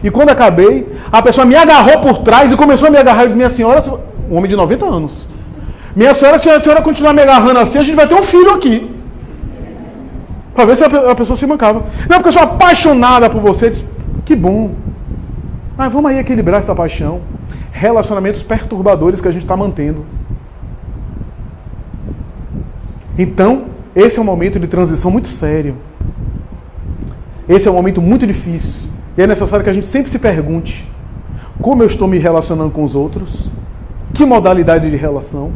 e quando acabei, a pessoa me agarrou por trás e começou a me agarrar. Eu disse, minha senhora, um homem de 90 anos, minha senhora, se a senhora continuar me agarrando assim, a gente vai ter um filho aqui. Para ver se a pessoa se mancava. Não, porque eu sou apaixonada por você. Eu disse, que bom. Mas vamos aí equilibrar essa paixão. Relacionamentos perturbadores que a gente está mantendo. Então, esse é um momento de transição muito sério. Esse é um momento muito difícil. E é necessário que a gente sempre se pergunte como eu estou me relacionando com os outros, que modalidade de relação,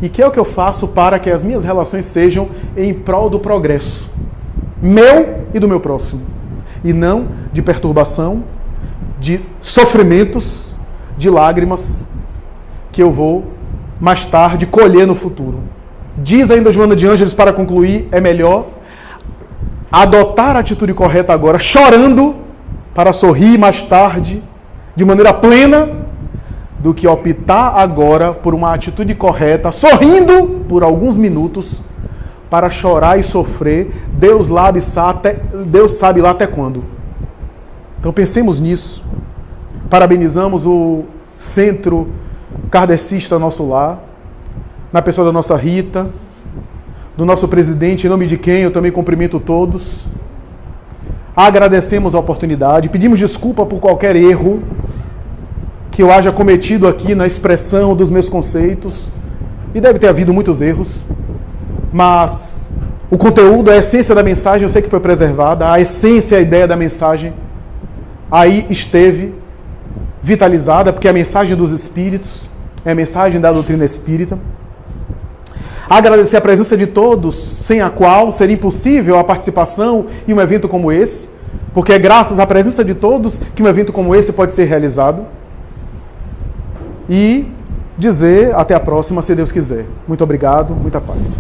e que é o que eu faço para que as minhas relações sejam em prol do progresso, meu e do meu próximo, e não de perturbação, de sofrimentos, de lágrimas, que eu vou, mais tarde, colher no futuro. Diz ainda Joana de Ângeles, para concluir, é melhor adotar a atitude correta agora, chorando, para sorrir mais tarde, de maneira plena, do que optar agora por uma atitude correta, sorrindo por alguns minutos, para chorar e sofrer, Deus sabe lá até quando. Então pensemos nisso. Parabenizamos o Centro Kardecista Nosso Lar, na pessoa da nossa Rita, do nosso presidente, em nome de quem eu também cumprimento todos. Agradecemos a oportunidade, pedimos desculpa por qualquer erro que eu haja cometido aqui na expressão dos meus conceitos, e deve ter havido muitos erros, mas o conteúdo, a essência da mensagem, eu sei que foi preservada, a essência, a ideia da mensagem aí esteve vitalizada, porque é a mensagem dos Espíritos, é a mensagem da doutrina espírita. Agradecer a presença de todos, sem a qual seria impossível a participação em um evento como esse, porque é graças à presença de todos que um evento como esse pode ser realizado. E dizer até a próxima, se Deus quiser. Muito obrigado, muita paz.